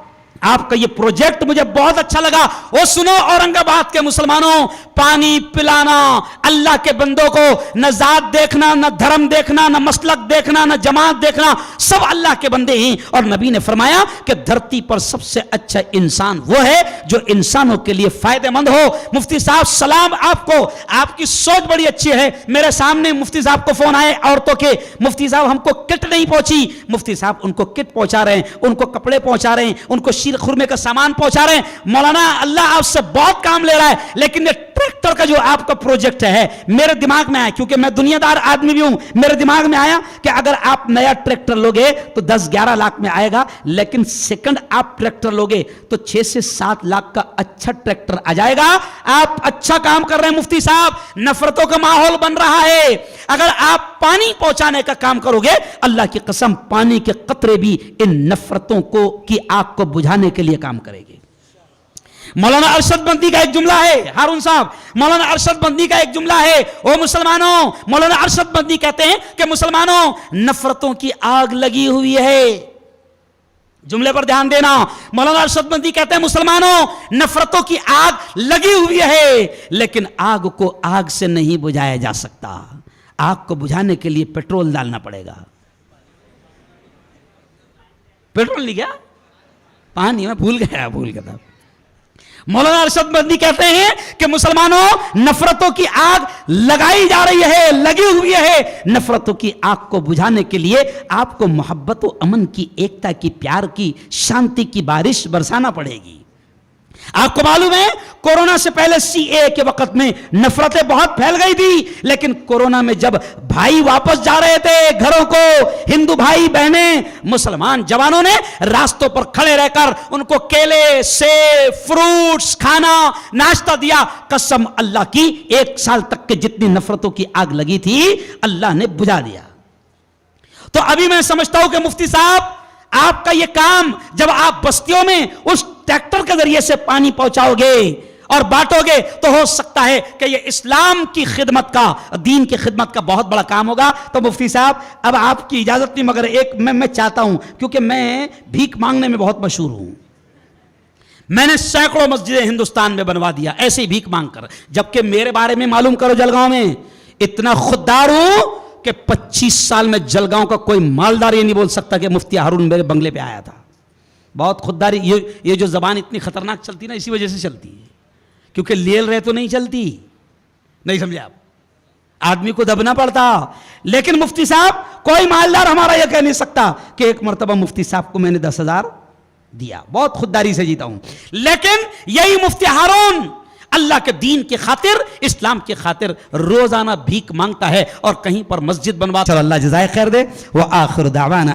آپ کا یہ پروجیکٹ مجھے بہت اچھا لگا. وہ سنو اورنگ آباد کے مسلمانوں, پانی پلانا اللہ کے بندوں کو, نہ ذات دیکھنا, نہ دھرم دیکھنا, نہ مسلک دیکھنا, نہ جماعت دیکھنا, سب اللہ کے بندے ہیں. اور نبی نے فرمایا کہ دھرتی پر سب سے اچھا انسان وہ ہے جو انسانوں کے لیے فائدہ مند ہو. مفتی صاحب سلام آپ کو, آپ کی سوچ بڑی اچھی ہے. میرے سامنے مفتی صاحب کو فون آئے عورتوں کے, مفتی صاحب ہم کو کٹ نہیں پہنچی. مفتی صاحب ان کو کٹ پہنچا رہے ہیں, ان کو کپڑے پہنچا رہے ہیں, ان کو شیر خرمے کا سامان پہنچا رہے ہیں. مولانا اللہ آپ سے بہت کام لے رہا ہے, لیکن یہ ٹریکٹر کا جو آپ کا پروجیکٹ ہے میرے دماغ میں آیا, کیونکہ میں دنیا دار آدمی بھی ہوں, میرے دماغ میں آیا کہ اگر آپ نیا ٹریکٹر لوگے تو 10-11 لاکھ میں آئے گا, لیکن سیکنڈ آپ ٹریکٹر لوگے تو 6 سے 7 لاکھ کا اچھا ٹریکٹر آ جائے گا. آپ اچھا کام کر رہے ہیں مفتی صاحب, نفرتوں کا ماحول بن رہا ہے. اگر آپ پانی پہنچانے کا کام کرو گے, اللہ کی قسم پانی کے قطرے بھی ان نفرتوں کو کی آگ کو بجھانے کے لیے کام کرے گی. مولانا ارشد بندی کا ایک جملہ ہے, ہارون صاحب, مولانا ارشد بندی کا ایک جملہ ہے, او مسلمانوں, مولانا ارشد بندی کہتے ہیں کہ مسلمانوں نفرتوں کی آگ لگی ہوئی ہے. جملے پر دھیان دینا, مولانا ارشد بندی کہتے ہیں مسلمانوں نفرتوں کی آگ لگی ہوئی ہے, لیکن آگ کو آگ سے نہیں بجھایا جا سکتا. آگ کو بجھانے کے لیے پیٹرول ڈالنا پڑے گا. پیٹرول نہیں, کیا پانی, میں بھول گیا تھا. مولانا ارشد بندی کہتے ہیں کہ مسلمانوں نفرتوں کی آگ لگائی جا رہی ہے, لگی ہوئی ہے. نفرتوں کی آگ کو بجھانے کے لیے آپ کو محبت و امن کی, ایکتا کی, پیار کی, شانتی کی بارش برسانا پڑے گی. آپ کو معلوم ہے کورونا سے پہلے CAA کے وقت میں نفرتیں بہت پھیل گئی تھی, لیکن کورونا میں جب بھائی واپس جا رہے تھے گھروں کو, ہندو بھائی بہنیں, مسلمان جوانوں نے راستوں پر کھڑے رہ کر ان کو کیلے, سیب, فروٹس, کھانا, ناشتہ دیا. قسم اللہ کی 1 سال تک کے جتنی نفرتوں کی آگ لگی تھی اللہ نے بجھا دیا. تو ابھی میں سمجھتا ہوں کہ مفتی صاحب آپ کا یہ کام, جب آپ بستیوں میں اس ٹریکٹر کے ذریعے سے پانی پہنچاؤ گے اور بانٹو گے, تو ہو سکتا ہے کہ یہ اسلام کی خدمت کا, دین کی خدمت کا بہت بڑا کام ہوگا. تو مفتی صاحب اب آپ کی اجازت نہیں, مگر ایک میں چاہتا ہوں, کیونکہ میں بھیک مانگنے میں بہت مشہور ہوں. میں نے سینکڑوں مسجدیں ہندوستان میں بنوا دیا ایسے ہی بھیک مانگ کر, جبکہ میرے بارے میں معلوم کرو جلگاؤں میں اتنا خوددار ہوں کہ 25 سال میں جلگاؤں کا کوئی مالدار یہ نہیں بول سکتا کہ مفتی ہارون میرے بنگلے پہ آیا تھا. بہت خودداری, یہ جو زبان اتنی خطرناک چلتی نا, اسی وجہ سے چلتی ہے, کیونکہ لیل رہے تو نہیں چلتی. نہیں سمجھے آپ؟ آدمی کو دبنا پڑتا. لیکن مفتی صاحب کوئی مالدار ہمارا یہ کہہ نہیں سکتا کہ ایک مرتبہ مفتی صاحب کو میں نے 10,000 دیا, بہت خودداری سے جیتا ہوں. لیکن یہی مفتی ہارون اللہ کے دین کی خاطر, اسلام کی خاطر روزانہ بھیک مانگتا ہے اور کہیں پر مسجد بنواتا ہے. اللہ جزائے خیر دے. وآخر دعوانا